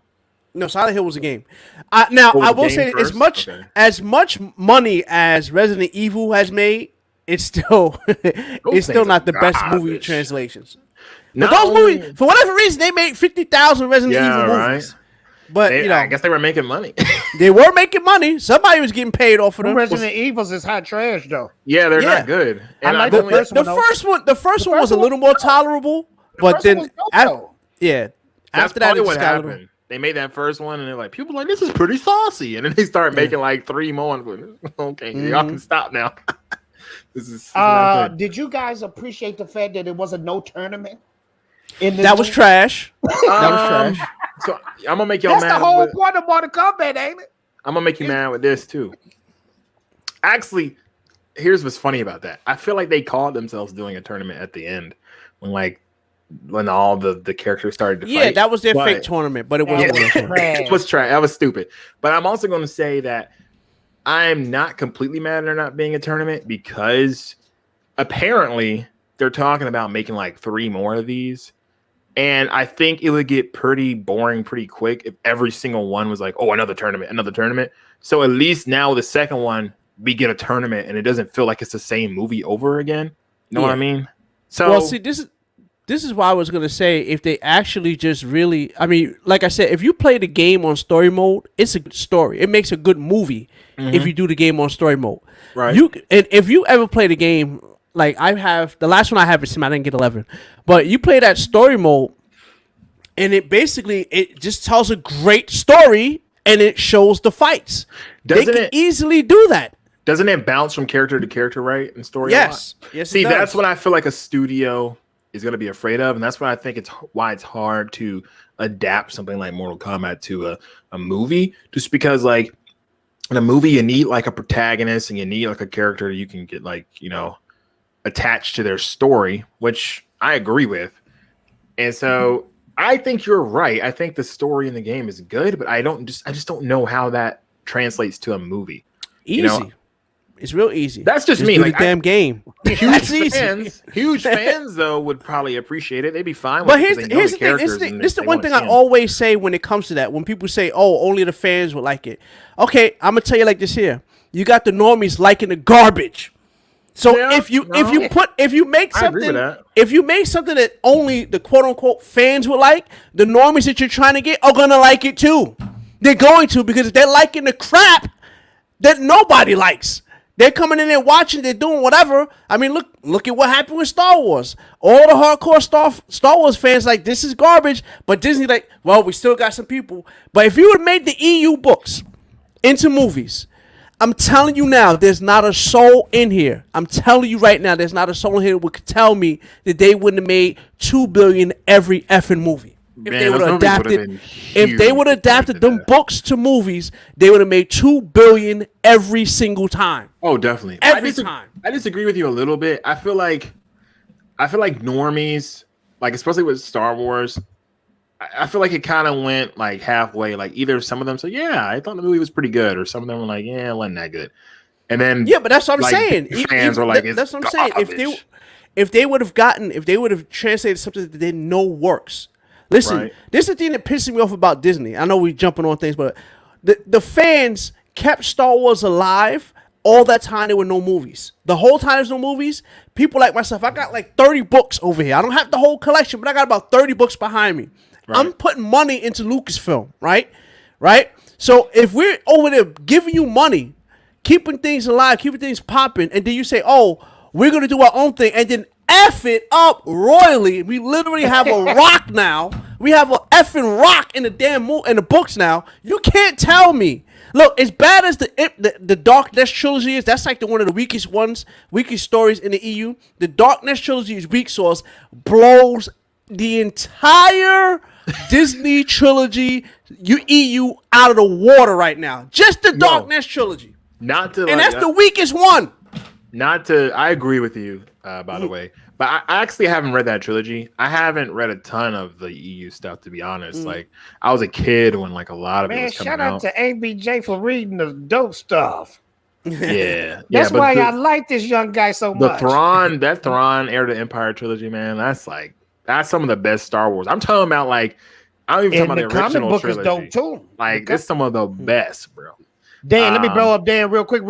Speaker 9: No, Silent Hill was a game. I will say first? As much money as Resident Evil has made, it's still not the best movie translations. But those movies, for whatever reason, they made 50,000 Resident Evil movies. But
Speaker 10: I guess they were making money.
Speaker 9: They were making money. Somebody was getting paid off of them.
Speaker 1: Resident Evils is hot trash, though.
Speaker 10: Yeah, they're not good. And
Speaker 1: I like
Speaker 9: the first one was a little more tolerable, but then after that,
Speaker 10: what happened. They made that first one, and they're like, people are like, this is pretty saucy, and then they start making like 3 more. Okay, y'all can stop now. This is
Speaker 1: did you guys appreciate the fact that it was a no tournament?
Speaker 9: That was trash. That was trash.
Speaker 10: So I'm gonna make y'all mad.
Speaker 1: That's the whole point of Mortal Kombat, ain't it?
Speaker 10: I'm gonna make you mad with this too. Actually, here's what's funny about that. I feel like they called themselves doing a tournament at the end when all the characters started to fight.
Speaker 9: Yeah, that was their fake tournament, but it wasn't.
Speaker 10: It was trash. That was stupid. But I'm also going to say that I'm not completely mad at there not being a tournament, because apparently they're talking about making like 3 more of these. And I think it would get pretty boring pretty quick if every single one was like, oh, another tournament. So at least now the second one, we get a tournament and it doesn't feel like it's the same movie over again. You know what I mean? So,
Speaker 9: well, see, this is why I was going to say, if they actually just really, I mean, like I said, if you play the game on story mode, it's a good story. It makes a good movie if you do the game on story mode.
Speaker 10: Right.
Speaker 9: And if you ever play the game, like I have, the last one I have is I didn't get 11, but you play that story mode, and it just tells a great story, and it shows the fights. They can easily do that.
Speaker 10: Doesn't it bounce from character to character, right? In story,
Speaker 9: yes.
Speaker 10: See, that's what I feel like a studio is going to be afraid of, and that's why I think why it's hard to adapt something like Mortal Kombat to a movie, just because like in a movie you need like a protagonist and you need like a character you can get like attached to their story, which I agree with. And so I think you're right. I think the story in the game is good, but I just don't know how that translates to a movie.
Speaker 9: Easy. It's real easy.
Speaker 10: That's just me. Like,
Speaker 9: the damn game.
Speaker 10: Huge fans though would probably appreciate it. They'd be fine with
Speaker 9: but
Speaker 10: it.
Speaker 9: Here's the thing. This is the one thing I always say when it comes to that. When people say, "Oh, only the fans would like it." Okay, I'm gonna tell you like this here. You got the normies liking the garbage. So if you make something that only the quote unquote fans would like, the normies that you're trying to get are gonna like it too. They're going to, because they're liking the crap that nobody likes. They're coming in there watching, they're doing whatever. I mean, look at what happened with Star Wars. All the hardcore Star Wars fans like, this is garbage, but Disney like, well, we still got some people. But if you would have made the EU books into movies, I'm telling you now, there's not a soul in here. I'm telling you right now, there's not a soul in here who could tell me that they wouldn't have made $2 billion every effing movie. If they would have adapted them books to movies, they would have made $2 billion every single time.
Speaker 10: Oh, definitely.
Speaker 9: Every time.
Speaker 10: I disagree with you a little bit. I feel like normies, like especially with Star Wars, I feel like it kind of went like halfway. Like either some of them said, "Yeah, I thought the movie was pretty good," or some of them were like, "Yeah, it wasn't that good." And then
Speaker 9: but that's what I'm saying.
Speaker 10: Fans are like,
Speaker 9: "That's what I'm saying." if they would have translated something that they know works. Listen,
Speaker 10: Right.
Speaker 9: this is the thing that pisses me off about Disney. I know we're jumping on things, but the fans kept Star Wars alive all that time there were no movies. The whole time there's no movies, people like myself, I got like 30 books over here. I don't have the whole collection, but I got about 30 books behind me.
Speaker 10: Right.
Speaker 9: I'm putting money into Lucasfilm, right? So if we're over there giving you money, keeping things alive, keeping things popping, and then you say, oh, we're going to do our own thing, and then F it up royally. We literally have a rock now. We have a effing rock in the damn in the books now. You can't tell me. Look, as bad as the Dark Nest trilogy is, that's like one of the weakest stories in the EU. The Dark Nest trilogy's weak sauce blows the entire Disney trilogy, EU, out of the water right now. Just the Dark Nest trilogy.
Speaker 10: Not to,
Speaker 9: and that's the weakest one.
Speaker 10: I agree with you, by the way. But I actually haven't read that trilogy. I haven't read a ton of the EU stuff, to be honest. Like, I was a kid when like a lot of it was coming out.
Speaker 1: Man, shout out to ABJ for reading the dope stuff.
Speaker 10: Yeah.
Speaker 1: That's why I like this young guy so much.
Speaker 10: That Thrawn Heir to Empire trilogy, man, that's some of the best Star Wars. I'm talking about like, I don't even talk about the original
Speaker 1: book
Speaker 10: trilogy.
Speaker 1: is dope too.
Speaker 10: Like, it's some of the best, bro.
Speaker 1: Dan, let me blow up Dan real quick.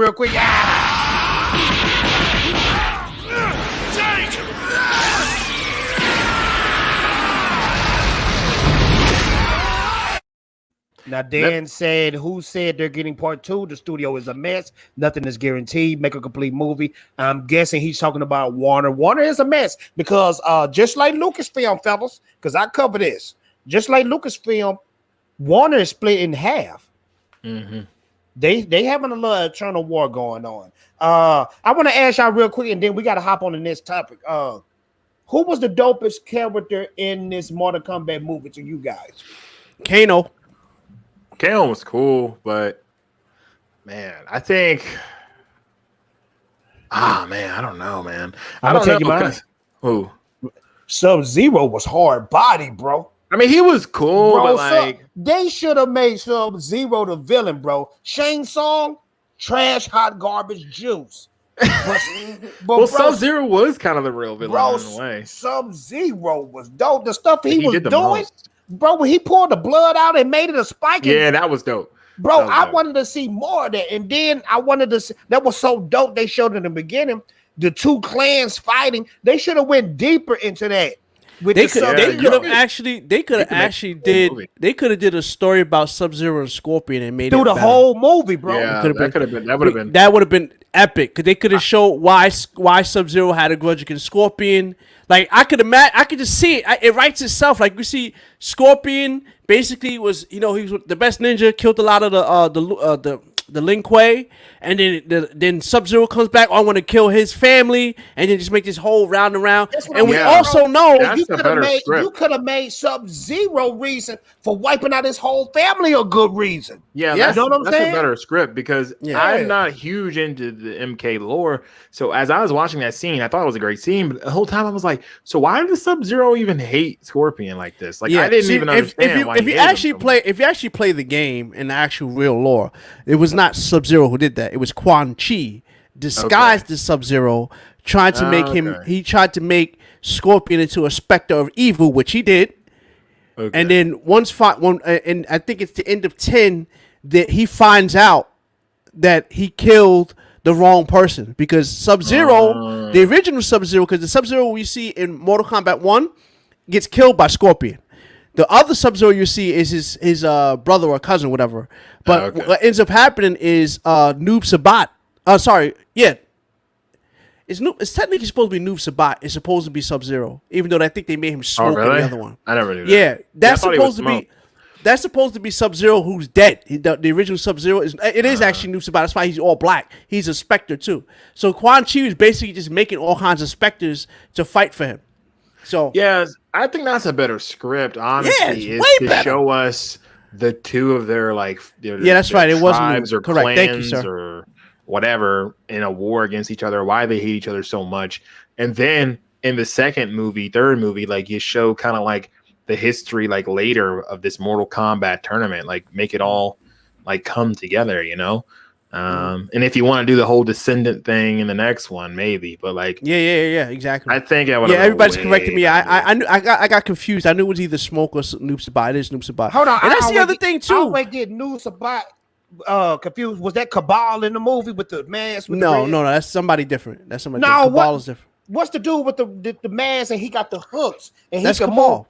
Speaker 1: Now, Dan said, who said they're getting part 2? The studio is a mess. Nothing is guaranteed. Make a complete movie. I'm guessing he's talking about Warner. Warner is a mess because just like Lucasfilm, fellas, because I cover this, just like Lucasfilm, Warner is split in half.
Speaker 10: Mm-hmm.
Speaker 1: They having a little eternal war going on. I want to ask y'all real quick, and then we got to hop on the next topic. Who was the dopest character in this Mortal Kombat movie to you guys?
Speaker 9: Kano
Speaker 10: was cool, but man, I think. I don't know, man.
Speaker 1: I'm gonna take you mine.
Speaker 10: Who?
Speaker 1: Sub-Zero was hard body, bro.
Speaker 10: I mean, he was cool,
Speaker 1: Bro,
Speaker 10: but like
Speaker 1: they should have made Sub-Zero the villain, bro. Shane Song, trash, hot garbage juice.
Speaker 10: Well, Sub-Zero was kind of the real villain in a way.
Speaker 1: Sub-Zero was dope. The stuff he was
Speaker 10: did the
Speaker 1: doing,
Speaker 10: most.
Speaker 1: bro, when he poured the blood out and made it a spike.
Speaker 10: Yeah, that was dope.
Speaker 1: Bro, I wanted to see more of that. And then I wanted to see, that was so dope. They showed in the beginning the two clans fighting. They should have went deeper into that. They could have
Speaker 9: actually did a story about Sub-Zero and Scorpion and made
Speaker 1: through
Speaker 9: it
Speaker 1: the
Speaker 9: better.
Speaker 1: whole movie, bro.
Speaker 10: Yeah,
Speaker 9: that would have been epic because they could have showed why Sub-Zero had a grudge against Scorpion. Like I could just see it. It writes itself. Like we see Scorpion basically was, he was the best ninja, killed a lot of the Lin Kuei, and then Sub-Zero comes back. I want to kill his family, and then just make this whole round and round. And we also know
Speaker 1: you could have made Sub-Zero reason for wiping out his whole family a good reason.
Speaker 10: Yeah,
Speaker 1: you know what I'm saying?
Speaker 10: A better script because I'm not huge into the MK lore. So as I was watching that scene, I thought it was a great scene, but the whole time I was like, so why does Sub-Zero even hate Scorpion like this? Like I didn't even understand why. If you
Speaker 9: actually play the game in the actual real lore, it was not Sub-Zero who did that. It was Quan Chi disguised as Sub-Zero, trying to make him. He tried to make Scorpion into a specter of evil, which he did. Okay. And then and I think it's the end of 10 that he finds out that he killed the wrong person because Sub-Zero, the original Sub-Zero, because the Sub-Zero we see in Mortal Kombat 1 gets killed by Scorpion. The other Sub-Zero you see is his brother or cousin, whatever. But what ends up happening is Noob Sabat. It's technically supposed to be Noob Sabat. It's supposed to be Sub-Zero, even though I think they made him smoke in the other one.
Speaker 10: I never knew that.
Speaker 9: Yeah, that's supposed to be Sub-Zero who's dead. The original Sub-Zero is actually Noob Sabat. That's why he's all black. He's a Spectre too. So Quan Chi is basically just making all kinds of Spectres to fight for him. So
Speaker 10: yeah, I think that's a better script. Honestly, is to show us the two of their
Speaker 9: that's right. It wasn't
Speaker 10: tribes or
Speaker 9: correct.
Speaker 10: clans
Speaker 9: Thank you, sir.
Speaker 10: Or whatever in a war against each other. Why they hate each other so much, and then in the third movie, like you show kind of like the history like later of this Mortal Kombat tournament, like make it all like come together, And if you want to do the whole descendant thing in the next one, maybe. But like,
Speaker 9: yeah, exactly.
Speaker 10: I think I would.
Speaker 9: Yeah, everybody's correcting me. I got confused. I knew it was either Smoke or Noob Sabat. It is Noob Sabat.
Speaker 1: Hold on,
Speaker 9: and that's the other thing
Speaker 1: I
Speaker 9: too.
Speaker 1: always get Noob Sabat confused. Was that Cabal in the movie with the mask?
Speaker 9: No, that's somebody different. That's somebody.
Speaker 1: No,
Speaker 9: different. Cabal is different.
Speaker 1: What's the dude with the mask and he got the hooks and
Speaker 9: That's
Speaker 1: he can
Speaker 9: Cabal.
Speaker 1: move?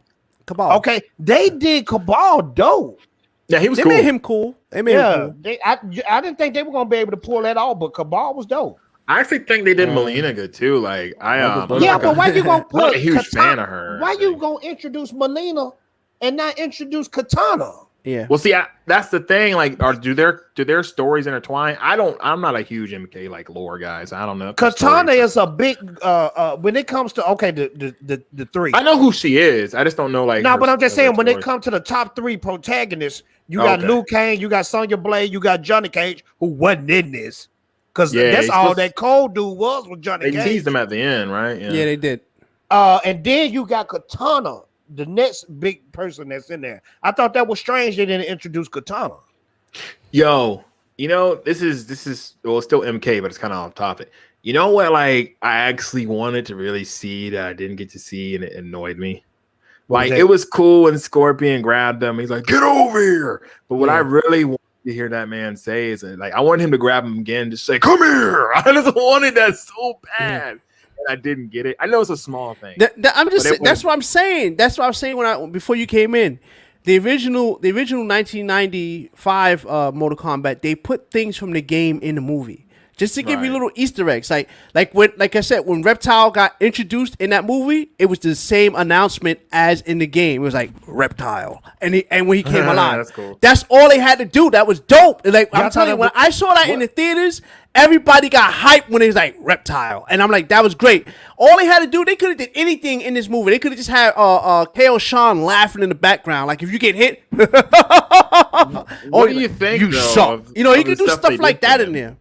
Speaker 9: Cabal.
Speaker 1: Okay, they did Cabal dope.
Speaker 10: Yeah, he was
Speaker 9: They
Speaker 10: cool.
Speaker 9: made him cool. They made him cool.
Speaker 1: I didn't think they were gonna be able to pull that off, but Cabal was dope.
Speaker 10: I actually think they did Melina good too. Like I'm
Speaker 1: Yeah,
Speaker 10: like
Speaker 1: but why you gonna
Speaker 10: I'm not
Speaker 1: put
Speaker 10: a huge
Speaker 1: Katana?
Speaker 10: fan of her.
Speaker 1: Why you gonna introduce Melina and not introduce Katana?
Speaker 9: Yeah.
Speaker 10: Well, see, that's the thing. Like, do their stories intertwine? I'm not a huge MK like lore guy, so I don't know. if the
Speaker 1: Katana
Speaker 10: stories-
Speaker 1: is a big when it comes to the three.
Speaker 10: I know who she is. I just don't know like.
Speaker 1: No,
Speaker 10: her-
Speaker 1: but I'm just
Speaker 10: her
Speaker 1: saying when it
Speaker 10: stories.
Speaker 1: comes to the top three protagonists, you got
Speaker 10: Okay.
Speaker 1: Liu Kang, you got Sonya Blade, you got Johnny Cage, who wasn't in this. Because
Speaker 10: Yeah,
Speaker 1: that's
Speaker 10: he's
Speaker 1: all
Speaker 10: supposed-
Speaker 1: that cold dude was with Johnny
Speaker 10: They
Speaker 1: Cage.
Speaker 10: teased him at the end, right?
Speaker 9: Yeah, they did.
Speaker 1: And then you got Katana, the next big person that's in there. I thought that was strange they didn't introduce Katana.
Speaker 10: Yo, this is well, it's still MK, but it's kind of off topic. You know what? Like, I actually wanted to really see that I didn't get to see, and it annoyed me. Like, it was cool when Scorpion grabbed him. He's like, "Get over here!" But what I really wanted to hear that man say is, like, I wanted him to grab him again, just say, "Come here!" I just wanted that so bad, and I didn't get it. I know it's a small thing.
Speaker 9: That's what I'm saying. That's what I was saying before you came in. The original 1995 Mortal Kombat, they put things from the game in the movie just to give you little Easter eggs. Like I said, when Reptile got introduced in that movie, it was the same announcement as in the game. It was like Reptile, and when he came alive,
Speaker 10: That's cool.
Speaker 9: That's all they had to do. That was dope. Like
Speaker 1: Yeah,
Speaker 9: I'm telling you, when I saw that in the theaters, everybody got hyped when it was like Reptile, and I'm like, that was great. All they had to do, they could have did anything in this movie. They could have just had KO Sean laughing in the background, like if you get hit.
Speaker 10: What do you think?
Speaker 9: You
Speaker 10: though,
Speaker 9: suck.
Speaker 10: of-
Speaker 9: You know, you
Speaker 10: of the
Speaker 9: could do
Speaker 10: they
Speaker 9: stuff
Speaker 10: did
Speaker 9: like
Speaker 10: to
Speaker 9: that
Speaker 10: him?
Speaker 9: in there.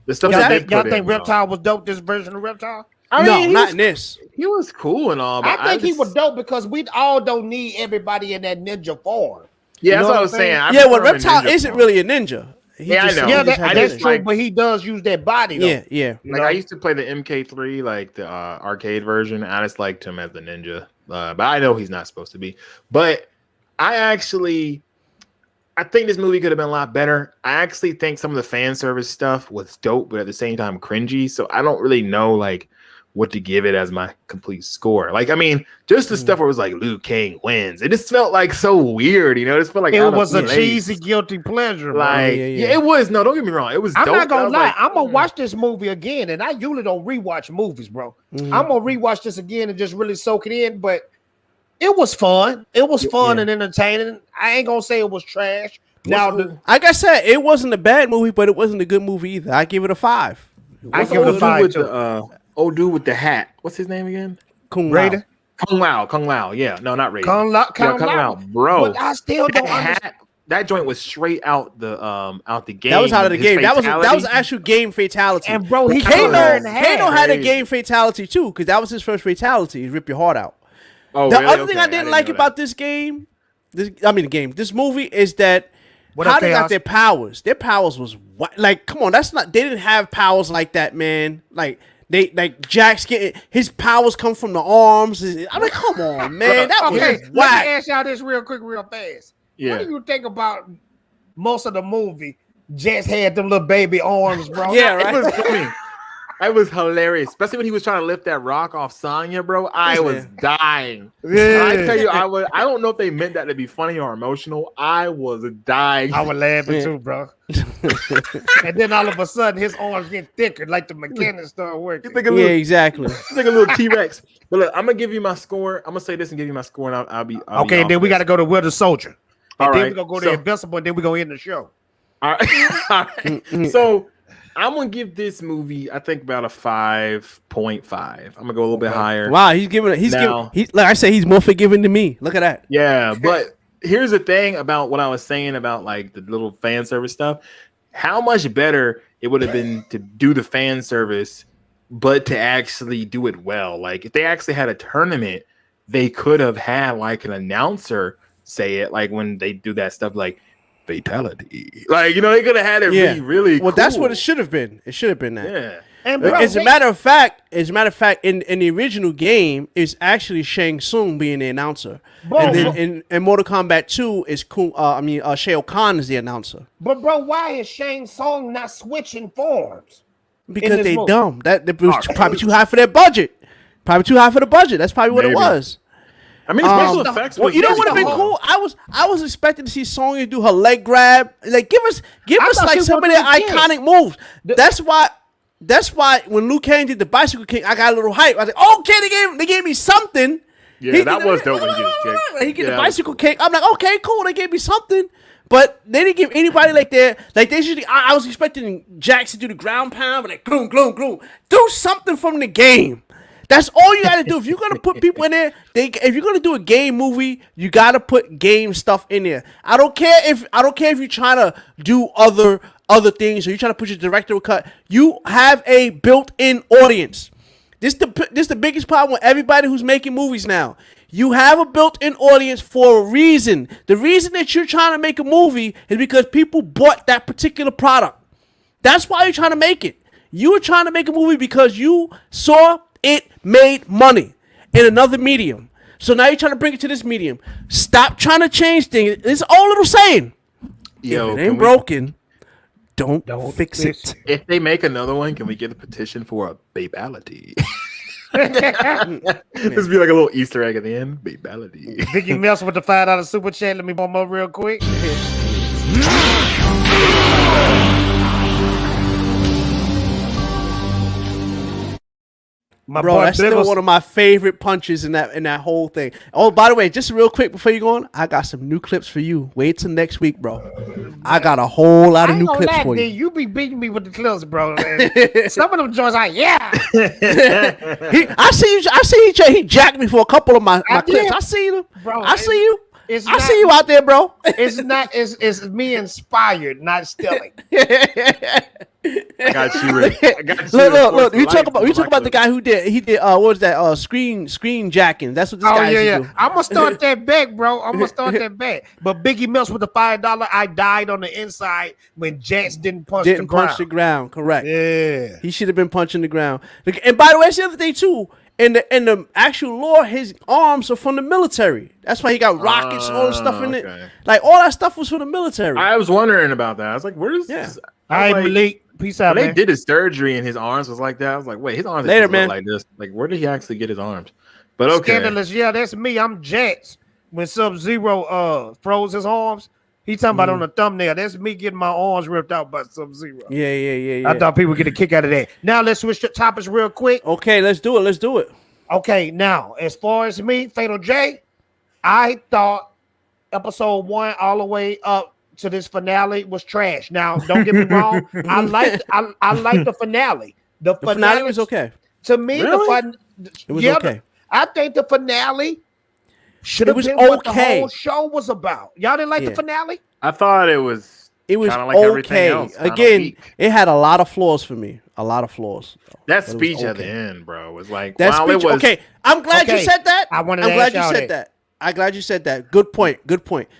Speaker 10: The stuff
Speaker 1: Y'all
Speaker 10: that they
Speaker 1: think, y'all
Speaker 10: put
Speaker 1: think
Speaker 10: in, though.
Speaker 1: Reptile was dope, this version of Reptile?
Speaker 10: I
Speaker 9: No,
Speaker 10: mean,
Speaker 9: not in this.
Speaker 10: he was cool and all, but
Speaker 1: I think he
Speaker 10: just-
Speaker 1: was dope because we all don't need everybody in that ninja form.
Speaker 10: Yeah,
Speaker 1: You
Speaker 10: that's
Speaker 1: know
Speaker 10: what I
Speaker 1: what
Speaker 10: was
Speaker 1: I'm
Speaker 10: saying.
Speaker 1: saying?
Speaker 10: I
Speaker 9: Yeah, well,
Speaker 10: prefer him in
Speaker 9: Reptile
Speaker 10: ninja
Speaker 9: isn't
Speaker 10: form.
Speaker 9: really a ninja. He
Speaker 10: Yeah, I
Speaker 9: just-
Speaker 10: know.
Speaker 9: he
Speaker 1: Yeah,
Speaker 9: just had
Speaker 1: that's
Speaker 9: it.
Speaker 1: true,
Speaker 10: like-
Speaker 1: but he does use that body though.
Speaker 9: Yeah.
Speaker 1: You
Speaker 10: Like
Speaker 1: know?
Speaker 10: I used to play the MK3, like the arcade version. I just liked him as the ninja, but I know he's not supposed to be. But I think this movie could have been a lot better. I actually think some of the fan service stuff was dope, but at the same time cringy. So I don't really know like what to give it as my complete score. Like, I mean, just the stuff where it was like Liu Kang wins. It just felt like so weird, It just felt like
Speaker 1: it
Speaker 10: out of
Speaker 1: was a
Speaker 10: place.
Speaker 1: cheesy, guilty pleasure. Bro.
Speaker 10: Like,
Speaker 9: Yeah.
Speaker 10: yeah, it was. No, don't get me wrong. It was.
Speaker 1: I'm
Speaker 10: dope,
Speaker 1: not
Speaker 10: but I
Speaker 1: gonna
Speaker 10: was
Speaker 1: lie.
Speaker 10: like,
Speaker 1: I'm gonna watch this movie again, and I usually don't rewatch movies, bro. I'm gonna rewatch this again and just really soak it in. But it was fun. It was fun and entertaining. I ain't gonna say it was trash. Now,
Speaker 9: Like I said, it wasn't a bad movie, but it wasn't a good movie either. I give it a 5.
Speaker 1: I
Speaker 10: what's
Speaker 1: give
Speaker 10: the
Speaker 1: it a
Speaker 10: old dude
Speaker 1: 5
Speaker 10: with
Speaker 1: too.
Speaker 10: the old dude with the hat? What's his name again?
Speaker 9: Kung Lao.
Speaker 1: Raider,
Speaker 10: Kung Lao. Yeah, no, not Raiden.
Speaker 1: Kung Lao,
Speaker 10: Yeah, Kung Lao, bro.
Speaker 1: But I still
Speaker 10: That
Speaker 1: don't understand.
Speaker 10: hat, that joint was straight out the game.
Speaker 9: That was out of the
Speaker 10: His
Speaker 9: game. That was an
Speaker 10: fatality.
Speaker 9: actual game fatality.
Speaker 1: And bro, he
Speaker 9: Kano
Speaker 1: wearing the hat.
Speaker 9: had a
Speaker 10: Crazy.
Speaker 9: game fatality too, because that was his first fatality. Rip your heart out.
Speaker 10: Oh,
Speaker 9: The
Speaker 10: really?
Speaker 9: other thing
Speaker 10: Okay,
Speaker 9: I didn't like
Speaker 10: know
Speaker 9: about this game, this movie, is that
Speaker 1: What
Speaker 9: how
Speaker 1: up,
Speaker 9: they got
Speaker 1: Chaos?
Speaker 9: their powers. Their powers was like, come on, that's not. They didn't have powers like that, man. Like Jack's getting his powers come from the arms. I'm like, come on, man, that was
Speaker 1: Okay,
Speaker 9: just
Speaker 1: let me
Speaker 9: whack.
Speaker 1: ask y'all this real quick, real fast.
Speaker 10: Yeah.
Speaker 1: What do you think about most of the movie? Jess had them little baby arms, bro.
Speaker 9: Yeah,
Speaker 10: It
Speaker 9: right.
Speaker 10: was funny. It was hilarious, especially when he was trying to lift that rock off Sonya, bro. I was dying.
Speaker 1: Yeah.
Speaker 10: I tell you, I don't know if they meant that to be funny or emotional. I was dying.
Speaker 1: I was laughing
Speaker 9: Yeah.
Speaker 1: too, bro. And then all of a sudden, his arms get thicker, like the mechanics start working.
Speaker 10: He's like a
Speaker 9: Yeah,
Speaker 10: little,
Speaker 9: exactly.
Speaker 10: he's like a little T-Rex. But look, I'm gonna give you my score. I'm gonna say this and give you my score, and I'll be
Speaker 1: Okay,
Speaker 10: off
Speaker 1: then we
Speaker 10: this.
Speaker 1: got to go to Winter Soldier. And
Speaker 10: All
Speaker 1: then
Speaker 10: right,
Speaker 1: we're going to go to
Speaker 10: so-
Speaker 1: Invincible, and then we're going to end the show.
Speaker 10: All right. All right. So I'm gonna give this movie, I think, about a 5.5. I'm gonna go a little bit higher.
Speaker 9: Wow, he's giving. Like I said, he's more forgiving than me. Look at that.
Speaker 10: Yeah, but here's the thing about what I was saying about like the little fan service stuff. How much better it would have been to do the fan service, but to actually do it well. Like if they actually had a tournament, they could have had like an announcer say it, like when they do that stuff, like fatality. Like, you know, they could have had it
Speaker 9: Yeah.
Speaker 10: really
Speaker 9: Well, that's what
Speaker 10: cool.
Speaker 9: it should have been. It should have been that.
Speaker 10: Yeah.
Speaker 1: And bro,
Speaker 9: As a matter of fact, in the original game, it's actually Shang Tsung being the announcer, and then in Mortal Kombat 2, is Shao Kahn is the announcer.
Speaker 1: but bro, why is Shang Tsung not switching forms?
Speaker 9: Because
Speaker 1: this
Speaker 9: they
Speaker 1: movie.
Speaker 9: dumb. That was probably too high for their budget. Probably too high for the budget. That's probably what it
Speaker 10: Maybe.
Speaker 9: was.
Speaker 10: I mean, special effects.
Speaker 9: Well,
Speaker 10: was
Speaker 9: you know
Speaker 10: very
Speaker 9: what would have been
Speaker 10: cool.
Speaker 9: cool? I was expecting to see Sonya do her leg grab. Like give us
Speaker 1: thought
Speaker 9: like
Speaker 1: she
Speaker 9: some of
Speaker 1: was
Speaker 9: their
Speaker 1: gonna do this.
Speaker 9: iconic moves. That's why when Liu Kang did the bicycle kick, I got a little hype. I was like, okay, they gave me something.
Speaker 10: Yeah, that was dope when he did his kick.
Speaker 9: He get the
Speaker 10: Yeah,
Speaker 9: bicycle kick. I'm like, okay, cool. They gave me something, but they didn't give anybody they usually. I was expecting Jax to do the ground pound, but like, gloom, gloom, gloom. Do something from the game. That's all you gotta do. If you're gonna put people in there, if you're gonna do a game movie, you gotta put game stuff in there. I don't care if you're trying to do other things or you're trying to put your directorial cut. You have a built-in audience. This the biggest problem with everybody who's making movies now. You have a built-in audience for a reason. The reason that you're trying to make a movie is because people bought that particular product. That's why you're trying to make it. You were trying to make a movie because you saw it made money in another medium. So now you're trying to bring it to this medium. Stop trying to change things. It's all little saying.
Speaker 10: Yo,
Speaker 9: If it ain't broken, don't fix it.
Speaker 10: If they make another one, can we get a petition for a babality? This be like a little Easter egg at the end. Babality.
Speaker 1: Vicky Mills with the $5 super chat. Let me bump up real quick. My
Speaker 9: Bro,
Speaker 1: boy
Speaker 9: that's still
Speaker 1: Biggles-
Speaker 9: one of my favorite punches in that whole thing. Oh, by the way, just real quick before you go on, I got some new clips for you. Wait till next week, bro. I got a whole lot
Speaker 1: I
Speaker 9: of
Speaker 1: ain't
Speaker 9: new
Speaker 1: gonna
Speaker 9: clips
Speaker 1: lie,
Speaker 9: for
Speaker 1: D,
Speaker 9: you.
Speaker 1: you be beating me with the clips, bro. Some of them joints, like, yeah.
Speaker 9: I see he jacked me for a couple of my
Speaker 1: I
Speaker 9: clips.
Speaker 1: did.
Speaker 9: I see you.
Speaker 1: Bro,
Speaker 9: I see you.
Speaker 1: It's
Speaker 9: I
Speaker 1: not-
Speaker 9: see you out there, bro.
Speaker 1: It's me inspired, not stealing.
Speaker 10: I got you. I got you.
Speaker 9: Look. You talk about the guy who did what was that screen jacking? That's what this guy used to do.
Speaker 1: I'm gonna start that back, bro. I'm gonna start that back. But Biggie Mills with the $5, I died on the inside when Jax didn't punch the ground.
Speaker 9: Correct.
Speaker 1: Yeah.
Speaker 9: He should have been punching the ground. And by the way, that's the other thing too. In the actual lore, his arms are from the military. That's why he got rockets and all the stuff in it. Like all that stuff was from the military.
Speaker 10: I was wondering about that. I was like, where's this?
Speaker 1: All right,
Speaker 10: like,
Speaker 1: Malik. Peace out,
Speaker 10: when
Speaker 1: man.
Speaker 10: they did his surgery and his arms was like that. I was like, wait, his arms
Speaker 9: Later,
Speaker 10: look
Speaker 9: man.
Speaker 10: like this. Like, where did he actually get his arms? But okay.
Speaker 1: Scandalous. Yeah, that's me. I'm Jax. When Sub-Zero froze his arms, he talking about on the thumbnail. That's me getting my arms ripped out by Sub-Zero.
Speaker 9: Yeah.
Speaker 1: I thought people get a kick out of that. Now let's switch to topics real quick.
Speaker 9: Okay, let's do it.
Speaker 1: Okay, now as far as me, Fatal J, I thought episode 1 all the way up to this finale was trash. Now, don't get me wrong. I like the finale. The
Speaker 9: finale was okay.
Speaker 1: To me,
Speaker 10: Really?
Speaker 9: It was okay.
Speaker 1: I think the finale should have
Speaker 9: was
Speaker 1: been what the
Speaker 9: okay.
Speaker 1: whole show was about. Y'all didn't like the finale?
Speaker 10: I thought it was
Speaker 9: It was
Speaker 10: kinda like everything
Speaker 9: okay.
Speaker 10: else, kinda
Speaker 9: Again,
Speaker 10: weak.
Speaker 9: it had a lot of flaws for me. A lot of flaws.
Speaker 10: That
Speaker 9: But it was
Speaker 10: speech at the
Speaker 9: okay.
Speaker 10: end, bro, was like,
Speaker 9: That
Speaker 10: wow,
Speaker 9: speech.
Speaker 10: it was
Speaker 9: Okay, I'm glad you
Speaker 1: Okay,
Speaker 9: said that.
Speaker 1: I wanted to
Speaker 9: I'm glad
Speaker 1: ask
Speaker 9: you
Speaker 1: y'all
Speaker 9: said that. I'm glad you said that. Good point.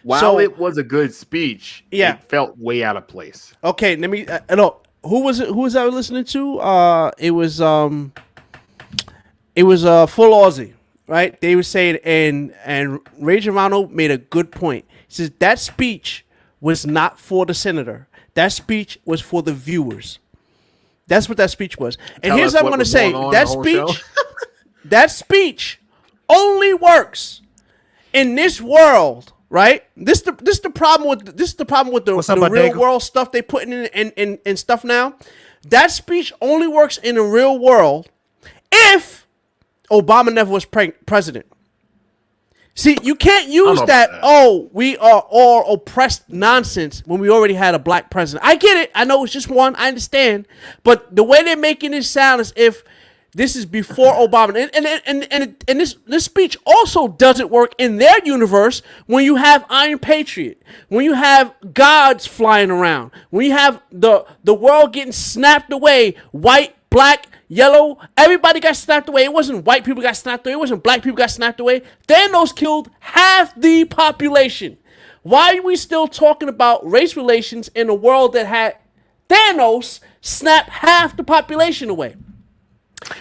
Speaker 10: while
Speaker 9: So,
Speaker 10: it was a good speech,
Speaker 9: Yeah.
Speaker 10: it felt way out of place.
Speaker 9: okay, let me. Look, who was it? Who was I listening to? It was Full Aussie, right? They were saying, and Ray Gerano made a good point. He says that speech was not for the senator. That speech was for the viewers. That's what that speech was. And
Speaker 10: Tell
Speaker 9: here's
Speaker 10: us
Speaker 9: what I'm
Speaker 10: what
Speaker 9: going to
Speaker 10: was
Speaker 9: say.
Speaker 10: going on
Speaker 9: That
Speaker 10: the whole show.
Speaker 9: speech, that speech only works in this world, right? This the problem with
Speaker 1: What's up,
Speaker 9: the
Speaker 1: my
Speaker 9: real
Speaker 1: nigga?
Speaker 9: world stuff they putting in stuff now. That speech only works in the real world if Obama never was president. See, you can't use
Speaker 10: know
Speaker 9: that,
Speaker 10: about that.
Speaker 9: oh, we are all oppressed nonsense when we already had a black president. I get it. I know it's just one. I understand. But the way they're making it sound as if this is before Obama. And this speech also doesn't work in their universe when you have Iron Patriot, when you have gods flying around, when you have the world getting snapped away, white, black, yellow, everybody got snapped away. It wasn't white people got snapped away. It wasn't black people got snapped away. Thanos killed half the population. Why are we still talking about race relations in a world that had Thanos snap half the population away?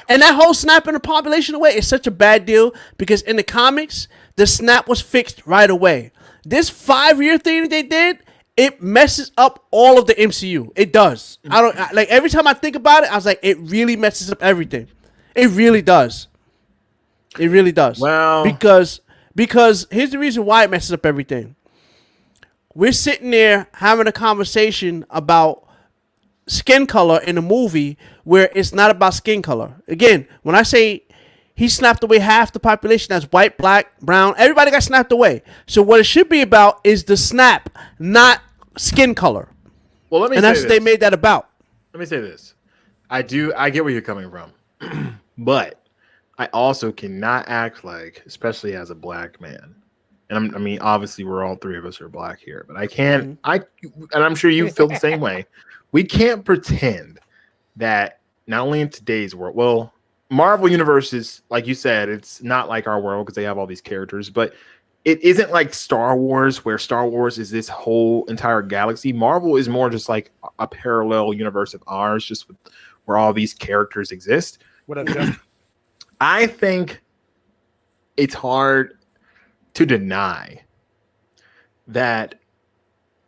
Speaker 9: And that whole snapping the population away is such a bad deal because in the comics, the snap was fixed right away. This 5-year thing that they did, it messes up all of the MCU. It does. Like every time I think about it, I was like, it really messes up everything. It really does. It really does.
Speaker 10: Well,
Speaker 9: because here's the reason why it messes up everything. We're sitting there having a conversation about skin color in a movie where it's not about skin color. Again, when I say he snapped away half the population, that's white, black, brown, everybody got snapped away. So what it should be about is the snap, not skin color.
Speaker 10: Well, let me
Speaker 9: and
Speaker 10: say
Speaker 9: that's
Speaker 10: this.
Speaker 9: what they made that about.
Speaker 10: Let me say this. I get where you're coming from. But I also cannot act like, especially as a black man, and I mean, obviously, we're all three of us are black here, but I can't. And I'm sure you feel the same way. We can't pretend that not only in today's world, well, Marvel Universe is, like you said, it's not like our world because they have all these characters, but it isn't like Star Wars, where Star Wars is this whole entire galaxy. Marvel is more just like a parallel universe of ours, just with, where all these characters exist.
Speaker 1: What up, Jeff?
Speaker 10: I think it's hard to deny that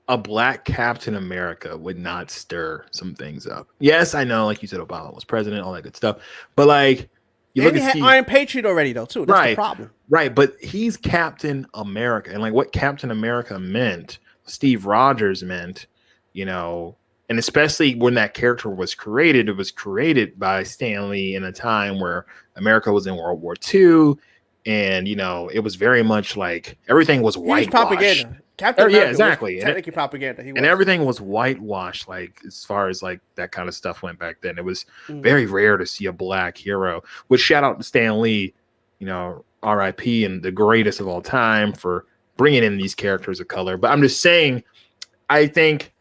Speaker 10: a black Captain America would not stir some things up. Yes, I know, like you said, Obama was president, all that good stuff. But like, you look at
Speaker 9: Iron Patriot already, though, too. That's
Speaker 10: right,
Speaker 9: the problem.
Speaker 10: Right, but he's Captain America. And like what Captain America meant, Steve Rogers meant, you know, and especially when that character was created, it was created by Stan Lee in a time where America was in World War II. And, you know, it was very much like everything was whitewashed.
Speaker 9: Propaganda. Captain America
Speaker 10: exactly.
Speaker 9: Was technically propaganda.
Speaker 10: And everything was whitewashed, like as far as like that kind of stuff went back then. It was very rare to see a black hero. Which shout out to Stan Lee, you know, R.I.P. and the greatest of all time for bringing in these characters of color. But I'm just saying, I think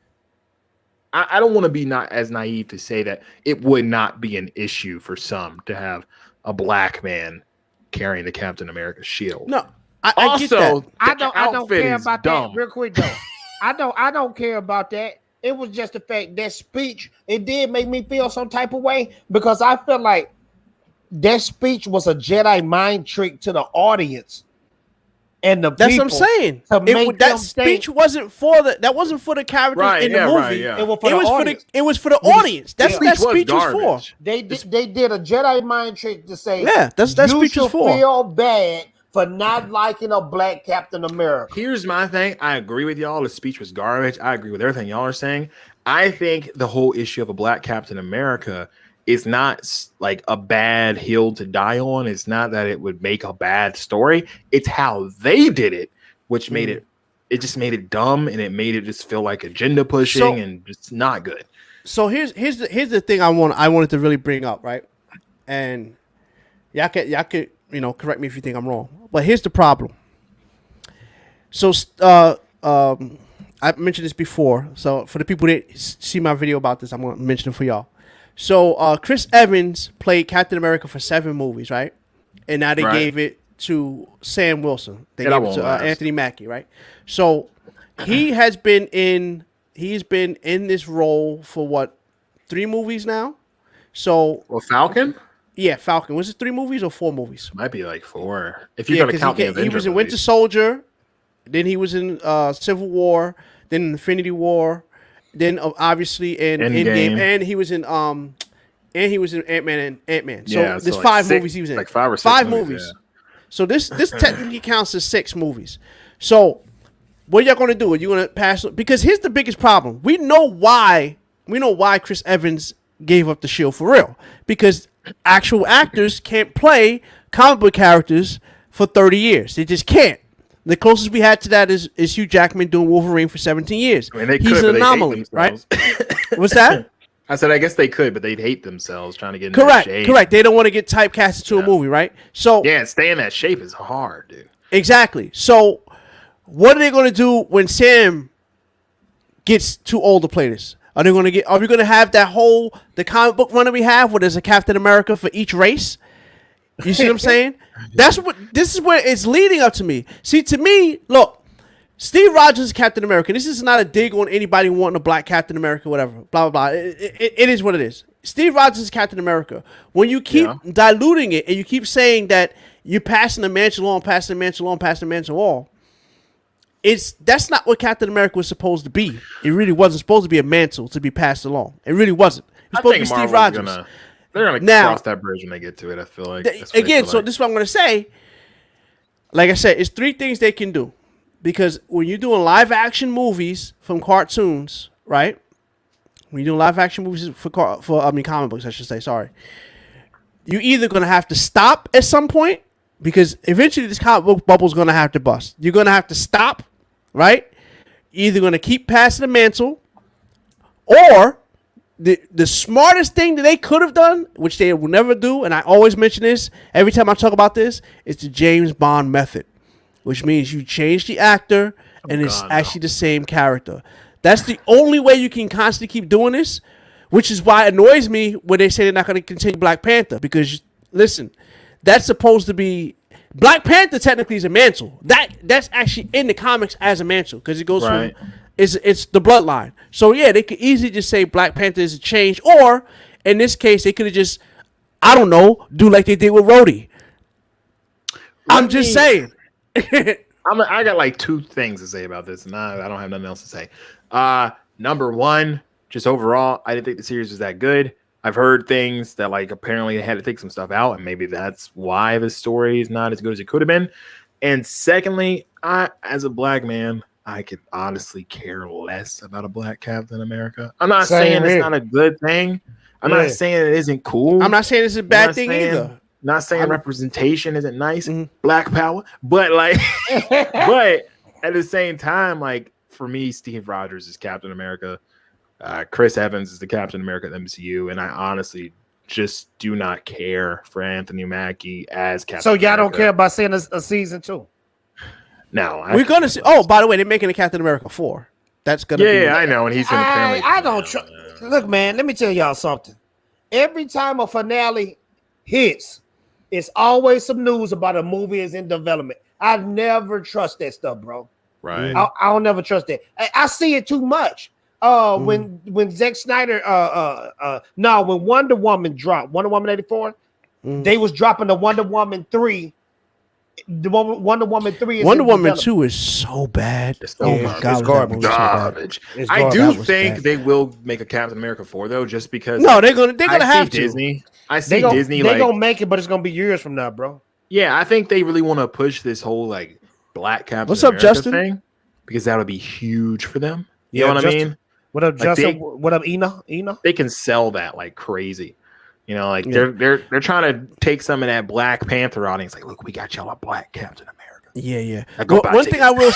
Speaker 10: I don't want to be not as naive to say that it would not be an issue for some to have a black man carrying the Captain America shield.
Speaker 9: No, I get that.
Speaker 1: I don't care about
Speaker 10: dumb.
Speaker 1: that. Real quick though, I don't care about that. It was just the fact that speech. It did make me feel some type of way because I felt like that speech was a Jedi mind trick to the audience and the
Speaker 9: That's
Speaker 1: people.
Speaker 9: what I'm saying. That speech wasn't for the characters in the movie.
Speaker 1: It was for the audience.
Speaker 9: It was for the audience. That's what that speech was for.
Speaker 1: They did a Jedi mind trick to say,
Speaker 9: that's that speech was for.
Speaker 1: You should feel bad for not liking a black Captain America.
Speaker 10: Here's my thing. I agree with y'all. The speech was garbage. I agree with everything y'all are saying. I think the whole issue of a black Captain America is not like a bad hill to die on. It's not that it would make a bad story. It's how they did it, which made it just made it dumb, and it made it just feel like agenda pushing and just not good.
Speaker 9: So here's the thing I wanted to really bring up, right? And y'all could correct me if you think I'm wrong. But here's the problem. So I mentioned this before. So for the people that see my video about this, I'm gonna mention it for y'all. So Chris Evans played Captain America for 7 movies, right? And now they gave it to Sam Wilson. They gave it to Anthony Mackie, right? So he's been in this role for what, 3 movies now? So
Speaker 10: Falcon?
Speaker 9: Yeah, Falcon. Was it 3 movies or 4 movies?
Speaker 10: Might be like 4. If you're gonna count the Avengers,
Speaker 9: he was in Winter Soldier, then he was in Civil War, then Infinity War, then obviously in Endgame, and he was in Ant-Man and Ant-Man. So there's like 5 movies he was in.
Speaker 10: Like 5 or 6
Speaker 9: 5 movies. Yeah. So this technically counts as 6 movies. So what are y'all gonna do? Are you gonna pass? Because here's the biggest problem. We know why Chris Evans gave up the shield for real. Because actual actors can't play comic book characters for 30 years. They just can't. The closest we had to that is Hugh Jackman doing Wolverine for 17 years.
Speaker 10: I mean,
Speaker 9: he's an anomaly, right? What's that?
Speaker 10: I said, I guess they could, but they'd hate themselves trying to get in that shape.
Speaker 9: Correct. They don't want to get typecasted to a movie, right? So
Speaker 10: stay in that shape is hard, dude.
Speaker 9: Exactly. So what are they going to do when Sam gets too old to play this? Are we going to have the comic book run that we have where there's a Captain America for each race? You see what I'm saying? This is where it's leading up to me. See, to me, look, Steve Rogers is Captain America. This is not a dig on anybody wanting a black Captain America, whatever. Blah, blah, blah. It is what it is. Steve Rogers is Captain America. When you keep diluting it and you keep saying that you're passing the mantle on, passing the mantle on, passing the mantle on, that's not what Captain America was supposed to be. It really wasn't supposed to be a mantle to be passed along. It really wasn't. It was supposed to be Steve Rogers.
Speaker 10: They're going to cross that bridge when they get to it, I feel like.
Speaker 9: Again, so this is what I'm going to say. Like I said, it's 3 things they can do. Because when you're doing live action movies from cartoons, right? When you're doing live action movies for comic books, I should say, sorry. You're either going to have to stop at some point, because eventually this comic book bubble is going to have to bust. You're going to have to stop, right? You're either going to keep passing the mantle, or the smartest thing that they could have done, which they will never do, and I always mention this every time I talk about this, is the James Bond method. Which means you change the actor and it's actually the same character. That's the only way you can constantly keep doing this, which is why it annoys me when they say they're not going to continue Black Panther. Because, listen, that's supposed to be... Black Panther technically is a mantle. That's actually in the comics as a mantle because it goes from... It's the bloodline. So, yeah, they could easily just say Black Panther is a change. Or, in this case, they could have just, I don't know, do like they did with Rhodey. I'm just saying.
Speaker 10: I got like 2 things to say about this, and I don't have nothing else to say. Number 1, just overall, I didn't think the series was that good. I've heard things that like apparently they had to take some stuff out, and maybe that's why the story is not as good as it could have been. And secondly, as a black man, I could honestly care less about a black Captain America. I'm not saying it's not a good thing. I'm not saying it isn't cool.
Speaker 9: I'm not saying it's a bad thing either.
Speaker 10: Not saying representation isn't nice, Black power, but like, but at the same time, like for me, Steve Rogers is Captain America. Chris Evans is the Captain America of the MCU, and I honestly just do not care for Anthony Mackie as Captain.
Speaker 1: So y'all
Speaker 10: America.
Speaker 1: don't care about seeing a season 2?
Speaker 10: No,
Speaker 9: we're gonna see. Oh, by the way, they're making a Captain America 4. That's gonna. be
Speaker 10: I know, and he's gonna apparently.
Speaker 1: I don't look, man. Let me tell y'all something. Every time a finale hits, it's always some news about a movie is in development. I never trust that stuff, bro.
Speaker 10: Right.
Speaker 1: I'll never trust that. I see it too much. When Zack Snyder, when Wonder Woman dropped, Wonder Woman 84, they was dropping the Wonder Woman 3. The Wonder Woman 3 is
Speaker 9: Wonder Woman 2 is so bad.
Speaker 10: Oh my God, it's garbage. I do think they will make a Captain America 4 though, just because.
Speaker 9: No, they're gonna have to.
Speaker 10: Disney. I see Disney.
Speaker 1: They're gonna make it, but it's gonna be years from now, bro.
Speaker 10: Yeah, I think they really want to push this whole like black Captain
Speaker 9: What's up,
Speaker 10: America
Speaker 9: Justin?
Speaker 10: thing because that would be huge for them. You
Speaker 1: Yeah,
Speaker 10: know what
Speaker 1: Justin.
Speaker 10: I mean?
Speaker 1: What up,
Speaker 10: Like
Speaker 1: Justin? What up, Ina?
Speaker 10: They can sell that like crazy. You know, like they're trying to take some of that Black Panther audience. Like, look, we got y'all a black Captain America.
Speaker 9: Yeah. One thing I will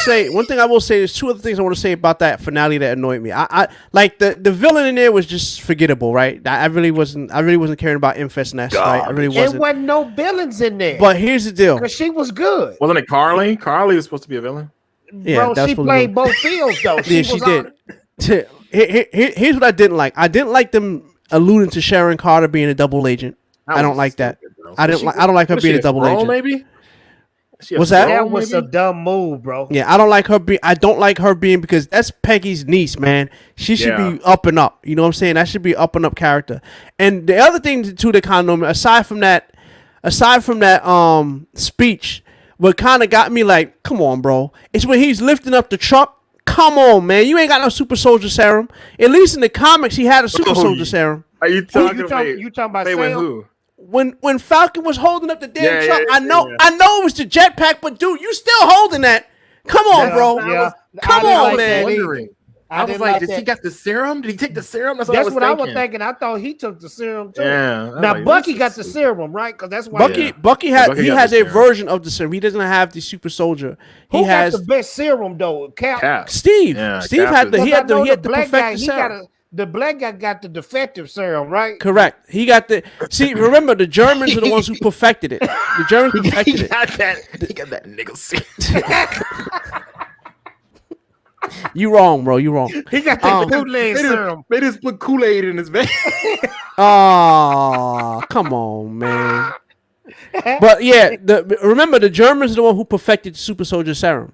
Speaker 9: say, there's 2 other things I want to say about that finale that annoyed me. I like the villain in there was just forgettable, right? I really wasn't caring about Infest Nest, right? I really wasn't.
Speaker 1: There wasn't no villains in there.
Speaker 9: But here's the deal.
Speaker 1: Because she was good.
Speaker 10: Wasn't it Carly? Carly was supposed to be a villain.
Speaker 9: Yeah,
Speaker 1: bro, she played both fields though.
Speaker 9: Yeah, she did. Here's what I didn't like. I didn't like them alluding to Sharon Carter being a double agent. I don't like that. I don't like her being a double agent.
Speaker 10: Maybe.
Speaker 9: What's that?
Speaker 1: That was a dumb move, bro.
Speaker 9: Yeah, I don't like her being because that's Peggy's niece, man. She should be up and up. You know what I'm saying? That should be up and up character. And the other thing too that kind of aside from that speech, what kind of got me like, come on, bro. It's when he's lifting up the truck. Come on, man. You ain't got no super soldier serum. At least in the comics, he had a super soldier serum.
Speaker 10: Are you talking
Speaker 1: about
Speaker 10: Sam?
Speaker 1: who?
Speaker 9: When Falcon was holding up the damn truck, I know it was the jetpack, but dude, you still holding that? Come on, bro. Come on, man.
Speaker 10: I was like, did he got the serum? Did he take the serum? That's what
Speaker 1: I was thinking. I thought he took the serum too.
Speaker 10: Yeah.
Speaker 1: Now Bucky got the serum, right? Because that's why
Speaker 9: Bucky has a version of the serum. He doesn't have the super soldier. He has
Speaker 1: the best serum though. Cap.
Speaker 9: Steve.
Speaker 10: Yeah,
Speaker 9: Steve had the he had to perfect the serum.
Speaker 1: The black guy got the defective serum, right?
Speaker 9: Correct. He got the remember the Germans are the ones who perfected it. The Germans perfected it.
Speaker 10: He got that nigga serum.
Speaker 9: You wrong, bro. You wrong.
Speaker 1: He got the Kool-Aid serum.
Speaker 10: They just put Kool-Aid in his vein.
Speaker 9: Oh, come on, man. But yeah, remember the Germans are the one who perfected the super soldier serum.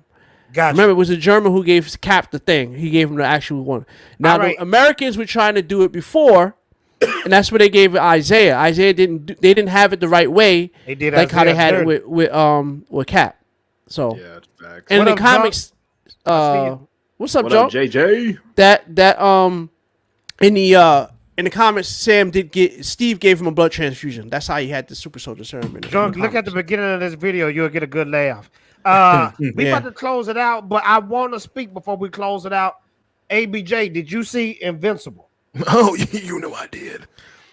Speaker 1: Gotcha.
Speaker 9: Remember, it was a German who gave Cap the thing. He gave him the actual one. Now,
Speaker 1: All right.
Speaker 9: the Americans were trying to do it before, and that's where they gave it Isaiah. Isaiah they didn't have it the right way.
Speaker 1: They did
Speaker 9: like how they had
Speaker 1: Isaiah
Speaker 9: it with Cap. So,
Speaker 10: Yeah, it's facts.
Speaker 9: and
Speaker 1: What
Speaker 9: the
Speaker 1: up,
Speaker 9: comics.
Speaker 1: I see
Speaker 9: What's up,
Speaker 10: What
Speaker 9: Joe?
Speaker 10: up, JJ?
Speaker 9: That in the comics, Steve gave him a blood transfusion. That's how he had the super soldier serum. In
Speaker 1: Drunk,
Speaker 9: the
Speaker 1: look at the
Speaker 9: comics.
Speaker 1: beginning of this video. You'll get a good laugh. We
Speaker 9: Yeah.
Speaker 1: about to close it out, but I want to speak before we close it out. ABJ, did you see Invincible?
Speaker 10: Oh, you know I did.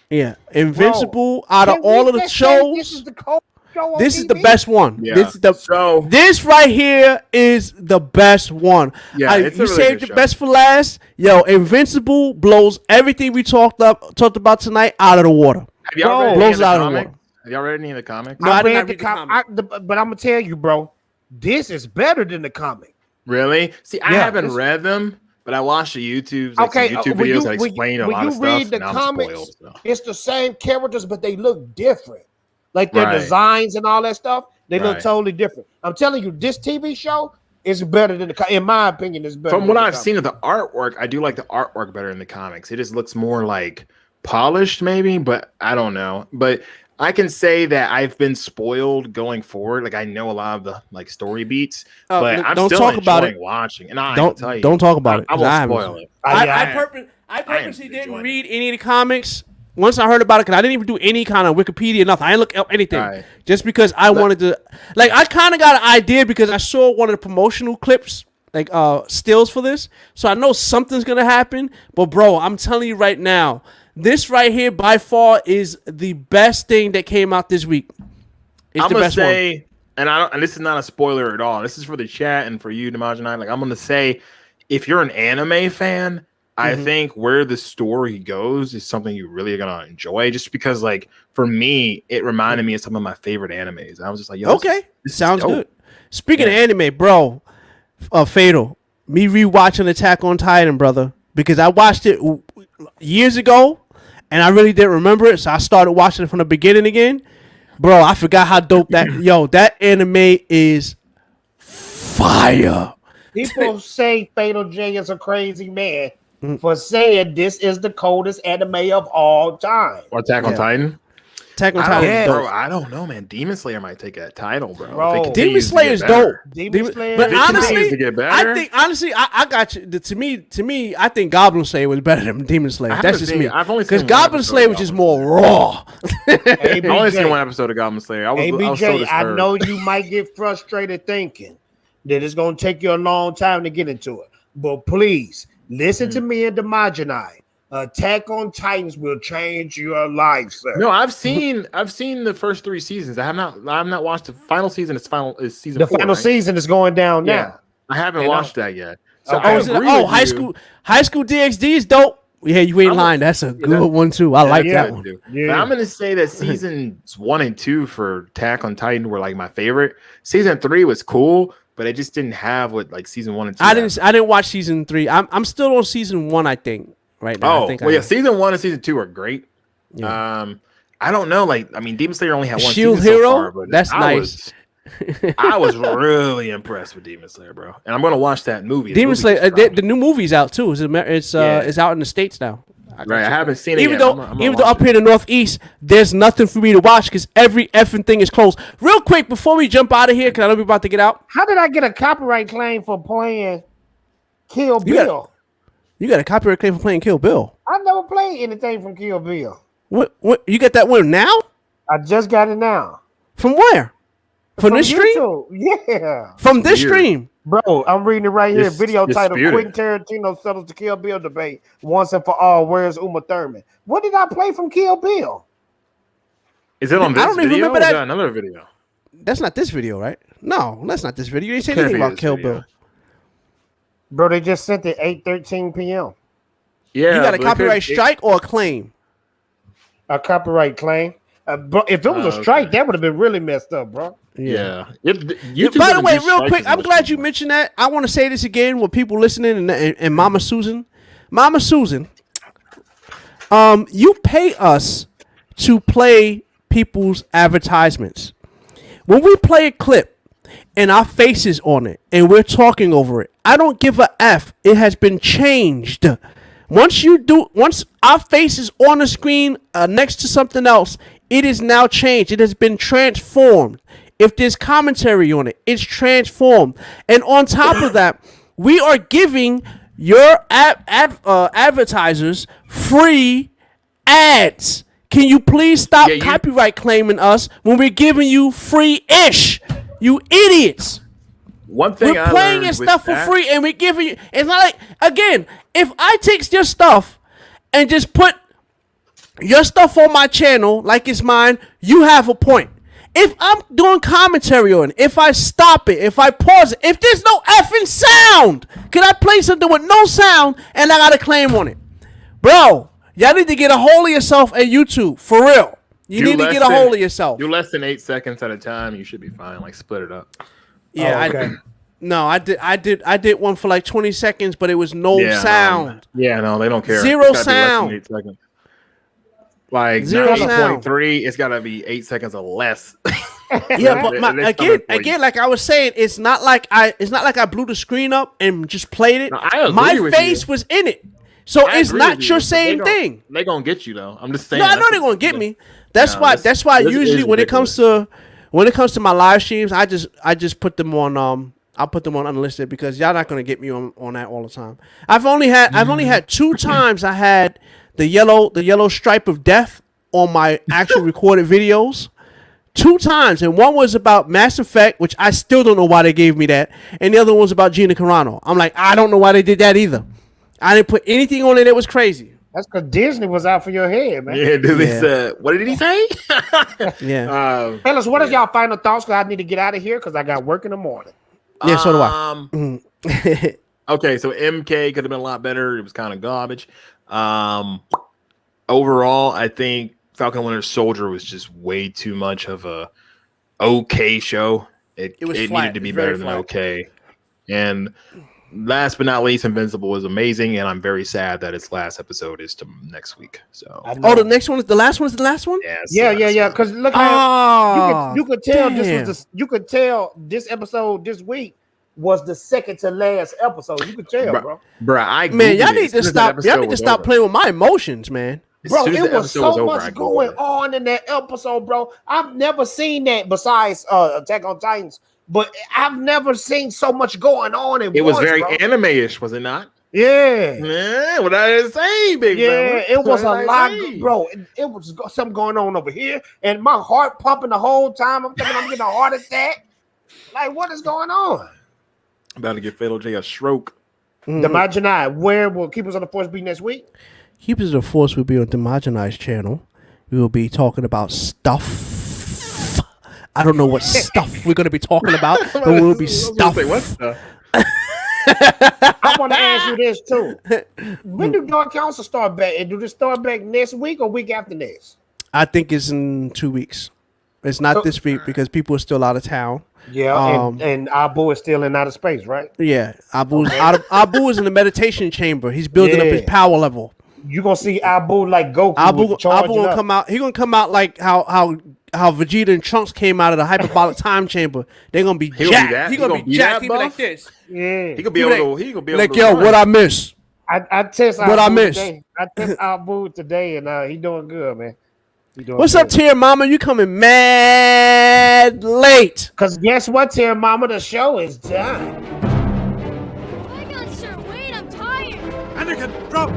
Speaker 9: Yeah, Invincible. Out of
Speaker 1: Can we
Speaker 9: all of the
Speaker 1: just say
Speaker 9: shows,
Speaker 1: this is the cold show on
Speaker 9: this is the
Speaker 1: TV?
Speaker 9: best one.
Speaker 10: Yeah.
Speaker 9: This is the
Speaker 10: So
Speaker 9: This right here is the best one.
Speaker 10: Yeah, it's a
Speaker 9: you
Speaker 10: really
Speaker 9: saved
Speaker 10: good
Speaker 9: the
Speaker 10: show.
Speaker 9: best for last. Yo, Invincible blows everything we talked about tonight out of the water.
Speaker 10: have y'all
Speaker 1: Bro,
Speaker 10: read any
Speaker 9: blows
Speaker 10: of the
Speaker 9: out of the
Speaker 10: comics?
Speaker 9: water.
Speaker 10: Have y'all read any of the comics?
Speaker 9: No, I did
Speaker 1: read
Speaker 9: not
Speaker 1: the
Speaker 9: read the
Speaker 1: comic. But I'm gonna tell you, bro, this is better than the comic.
Speaker 10: Really? See, I
Speaker 1: Yeah,
Speaker 10: haven't
Speaker 1: this-
Speaker 10: read them, but I watched the YouTubes, like
Speaker 1: Okay,
Speaker 10: some YouTube
Speaker 1: when
Speaker 10: videos
Speaker 1: you-
Speaker 10: that
Speaker 1: when
Speaker 10: explain a
Speaker 1: when
Speaker 10: lot
Speaker 1: you
Speaker 10: of
Speaker 1: read
Speaker 10: stuff.
Speaker 1: the
Speaker 10: And I'm
Speaker 1: comics,
Speaker 10: spoiled. So.
Speaker 1: It's the same characters, but they look different. Like their
Speaker 10: Right.
Speaker 1: designs and all that stuff, they look
Speaker 10: Right.
Speaker 1: totally different. I'm telling you, this TV show is better than in my opinion, it's better.
Speaker 10: From
Speaker 1: than
Speaker 10: what
Speaker 1: the
Speaker 10: I've
Speaker 1: comic.
Speaker 10: seen of the artwork, I do like the artwork better in the comics. It just looks more like polished, maybe, but I don't know. But I can say that I've been spoiled going forward. Like I know a lot of the like story beats, but I'm
Speaker 9: don't
Speaker 10: still
Speaker 9: talk about
Speaker 10: enjoying
Speaker 9: it.
Speaker 10: watching. And I
Speaker 9: Don't
Speaker 10: tell you,
Speaker 9: don't talk about it.
Speaker 10: I
Speaker 9: 'cause
Speaker 10: will
Speaker 9: haven't
Speaker 10: spoil
Speaker 9: seen
Speaker 10: it.
Speaker 9: I purposely didn't
Speaker 10: enjoying
Speaker 9: read any of the comics. Once I heard about it, because I didn't even do any kind of Wikipedia, nothing. I didn't look up anything.
Speaker 10: Right.
Speaker 9: Just because I wanted to, like, I kind of got an idea because I saw one of the promotional clips, like, stills for this. So I know something's going to happen. But, bro, I'm telling you right now, this right here by far is the best thing that came out this week. It's
Speaker 10: I'm
Speaker 9: the
Speaker 10: gonna
Speaker 9: best
Speaker 10: say, and this is not a spoiler at all. This is for the chat and for you, Damaj and I. Like I'm gonna say, if you're an anime fan, I think where the story goes is something you really are gonna enjoy. Just because, like, for me, it reminded me of some of my favorite animes. I was just like, yo,
Speaker 9: Okay,
Speaker 10: this is
Speaker 9: sounds
Speaker 10: dope.
Speaker 9: good. Speaking of anime, bro, Fatal, me rewatching Attack on Titan, brother, because I watched it years ago and I really didn't remember it, so I started watching it from the beginning again. Bro, I forgot how dope that anime is fire.
Speaker 1: People say Fatal J is a crazy man
Speaker 9: Mm.
Speaker 1: for saying this is the coldest anime of all time.
Speaker 10: Or Attack on
Speaker 9: Yeah.
Speaker 10: Titan.
Speaker 9: Attack on
Speaker 10: I
Speaker 9: Titan
Speaker 10: don't,
Speaker 9: is
Speaker 10: bro,
Speaker 9: dope.
Speaker 10: I don't know, man. Demon Slayer might take that title, bro.
Speaker 1: Bro.
Speaker 10: If it
Speaker 9: Demon
Speaker 10: continues to
Speaker 9: Slayer
Speaker 10: get
Speaker 9: is
Speaker 10: better.
Speaker 9: dope.
Speaker 1: Demon Slayer-
Speaker 9: But
Speaker 10: If it continues
Speaker 9: honestly,
Speaker 10: to get better,
Speaker 9: I think I got you. To me, I think Goblin Slayer was better than Demon Slayer.
Speaker 10: I
Speaker 9: That's
Speaker 10: haven't
Speaker 9: just
Speaker 10: seen
Speaker 9: me.
Speaker 10: it. I've only
Speaker 9: Because
Speaker 10: seen one
Speaker 9: Goblin
Speaker 10: episode
Speaker 9: Slayer
Speaker 10: of
Speaker 9: was just
Speaker 10: Goblin
Speaker 9: more raw.
Speaker 10: I only seen
Speaker 1: ABJ,
Speaker 10: one episode of Goblin Slayer. I was so
Speaker 1: ABJ, I
Speaker 10: disturbed.
Speaker 1: know you might get frustrated thinking that it's going to take you a long time to get into it. But please, listen to me and Demogeny. Attack on Titans will change your life, sir.
Speaker 10: No, I've seen the first 3 seasons. I have not watched the final season. Is season
Speaker 1: the
Speaker 10: 4,
Speaker 1: final
Speaker 10: right?
Speaker 1: season is going down
Speaker 10: Yeah,
Speaker 1: now.
Speaker 10: I haven't
Speaker 1: And
Speaker 10: watched that yet. So
Speaker 1: Okay.
Speaker 10: I
Speaker 9: Is it-
Speaker 10: agree
Speaker 9: oh,
Speaker 10: with you.
Speaker 9: high school DxD is dope. Yeah, you ain't
Speaker 10: I'm a-
Speaker 9: lying. That's a good
Speaker 10: that-
Speaker 9: one too. I like
Speaker 1: yeah.
Speaker 9: that one.
Speaker 10: But
Speaker 1: Yeah.
Speaker 10: I'm gonna say that seasons 1 and 2 for Attack on Titan were like my favorite. Season 3 was cool, but it just didn't have what like season 1 and 2.
Speaker 9: I didn't watch season 3. I'm still on season 1, I think. Right now.
Speaker 10: Oh,
Speaker 9: I think
Speaker 10: well,
Speaker 9: I
Speaker 10: yeah,
Speaker 9: am.
Speaker 10: season 1 and season 2 are great.
Speaker 9: Yeah.
Speaker 10: I don't know, like I mean, Demon Slayer only had one
Speaker 9: Shield
Speaker 10: season
Speaker 9: Hero?
Speaker 10: so far, but
Speaker 9: That's
Speaker 10: I
Speaker 9: nice.
Speaker 10: I was really impressed with Demon Slayer, bro, and I'm gonna watch that movie. The
Speaker 9: Demon
Speaker 10: movie
Speaker 9: Slayer.
Speaker 10: just dropped.
Speaker 9: The new movie's out too. It's out in the States now.
Speaker 10: Right, I haven't seen it
Speaker 9: Even
Speaker 10: yet.
Speaker 9: though,
Speaker 10: I'm gonna
Speaker 9: even though
Speaker 10: watch
Speaker 9: up here in the Northeast, there's nothing for me to watch because every effing thing is closed. Real quick, before we jump out of here, because I know we're about to get out.
Speaker 1: How did I get a copyright claim for playing Kill
Speaker 9: You got-
Speaker 1: Bill?
Speaker 9: You got a copyright claim for playing Kill Bill.
Speaker 1: I never played anything from Kill Bill.
Speaker 9: What you get that one now?
Speaker 1: I just got it now.
Speaker 9: From where? From this stream?
Speaker 1: YouTube. Yeah.
Speaker 9: From this
Speaker 10: Weird.
Speaker 9: stream?
Speaker 1: Bro, I'm reading it right here.
Speaker 10: Dis-
Speaker 1: Video title:
Speaker 10: disputed.
Speaker 1: Quentin Tarantino settles the Kill Bill debate once and for all. Where's Uma Thurman? What did I play from Kill Bill?
Speaker 10: Is it on
Speaker 9: I
Speaker 10: this
Speaker 9: don't even
Speaker 10: video?
Speaker 9: remember
Speaker 10: Or is
Speaker 9: that.
Speaker 10: that another video?
Speaker 9: That's not this video, right? No, that's not this video. You didn't say
Speaker 10: Can't
Speaker 9: anything
Speaker 10: be
Speaker 9: about
Speaker 10: this
Speaker 9: Kill
Speaker 10: video.
Speaker 9: Bill.
Speaker 1: Bro, they just sent it 8:13 p.m.
Speaker 10: Yeah,
Speaker 9: You got a
Speaker 10: but it
Speaker 9: copyright
Speaker 10: could-
Speaker 9: strike or a claim?
Speaker 1: A copyright claim. Bro, if it was a strike,
Speaker 10: okay.
Speaker 1: that would have been really messed up, bro.
Speaker 10: Yeah.
Speaker 9: By the way, real quick, I'm glad you
Speaker 10: mentioned.
Speaker 9: mentioned that. I want to say this again with people listening and Mama Susan. Mama Susan, you pay us to play people's advertisements. When we play a clip, and our faces on it, and we're talking over it. I don't give a F. It has been changed. Once our face is on the screen next to something else, it is now changed. It has been transformed. If there's commentary on it, it's transformed. And on top of that, we are giving your advertisers free ads. Can you please stop copyright claiming us when we're giving you free-ish? You idiots.
Speaker 10: One thing
Speaker 9: we're playing your stuff for free, and we're giving you. It's not like, again, if I take your stuff and just put your stuff on my channel like it's mine, you have a point. If I'm doing commentary on it, if I stop it, if I pause it, if there's no effing sound, can I play something with no sound and I got a claim on it? Bro, y'all need to get a hold of yourself at YouTube, for real. You need to get a hold of yourself.
Speaker 10: Do less than 8 seconds at a time, you should be fine. Like, split it up.
Speaker 9: Yeah,
Speaker 1: okay.
Speaker 9: I did one for like 20 seconds, but it was no sound.
Speaker 10: No, they don't care.
Speaker 9: Zero sound.
Speaker 10: 8 seconds. Like 0.3, it's gotta be 8 seconds or less.
Speaker 9: Yeah, but again, like I was saying, it's not like I blew the screen up and just played it.
Speaker 10: No,
Speaker 9: my face was in it, so it's not your same thing.
Speaker 10: They gonna get you though. I'm just saying.
Speaker 9: No, I know they're gonna get me. That's why usually when it comes to my live streams, I just put them on I'll put them on unlisted because y'all not gonna get me on that all the time. I've only had 2 times I had the yellow stripe of death on my actual recorded videos. 2 times, and one was about Mass Effect, which I still don't know why they gave me that, and the other one was about Gina Carano. I'm like, I don't know why they did that either. I didn't put anything on it that was crazy.
Speaker 1: That's because Disney was out for your head, man.
Speaker 10: Yeah, Disney said, what did he say?
Speaker 9: Yeah.
Speaker 1: Fellas, what is y'all final thoughts? Because I need to get out of here because I got work in the morning.
Speaker 9: Yeah, so do I.
Speaker 10: Okay, so MK could have been a lot better. It was kind of garbage. Overall, I think Falcon Winter Soldier was just way too much of a okay show. It needed to be better than okay. And last but not least, Invincible was amazing, and I'm very sad that its last episode is to next week. So
Speaker 9: the next one is the last one. Is the last one?
Speaker 10: Yeah.
Speaker 1: Because look how you could tell you could tell this episode this week was the second to last episode. You could tell, bro.
Speaker 9: Y'all need to stop. Y'all need to stop playing with my emotions, man.
Speaker 1: Bro, it was so much going on in that episode, bro. I've never seen that besides Attack on Titans, but I've never seen so much going on.
Speaker 10: It was very anime-ish, was it not?
Speaker 1: Yeah.
Speaker 10: Man, what I say, big
Speaker 1: yeah, it was a lot, bro. It was something going on over here, and my heart pumping the whole time. I'm thinking I'm getting a heart attack. Like, what is going on?
Speaker 10: I'm about to get Fatal J a stroke.
Speaker 1: The Majinai, where will Keepers of the Force be next week?
Speaker 9: Keepers of the Force will be on the Majinai's channel. We will be talking about stuff. I don't know what stuff we're going to be talking about, but we'll be stuff.
Speaker 1: I want to ask you this too. When do Dark Council start back? And do they start back next week or week after next?
Speaker 9: I think it's in 2 weeks. It's not this week because people are still out of town.
Speaker 1: Yeah, and Abu is still in outer space, right?
Speaker 9: Yeah, Abu is in the meditation chamber. He's building up his power level.
Speaker 1: You're gonna see Abu like Goku.
Speaker 9: Abu gonna come out. He's gonna come out like how Vegeta and Trunks came out of the hyperbolic time chamber. They're gonna be jacked. He's gonna be jacked. He'll be like this.
Speaker 1: Yeah,
Speaker 10: he gonna be able to
Speaker 9: like, yo, what I miss?
Speaker 1: I test
Speaker 9: what
Speaker 1: Abu
Speaker 9: I miss.
Speaker 1: Today. I test Abu today, and he doing good, man.
Speaker 9: What's up, Tier Mama? You coming mad late?
Speaker 1: Cause guess what, Tier Mama? The show is done.
Speaker 7: Falcon, sir, wait, I'm tired.
Speaker 8: Anakin, drop!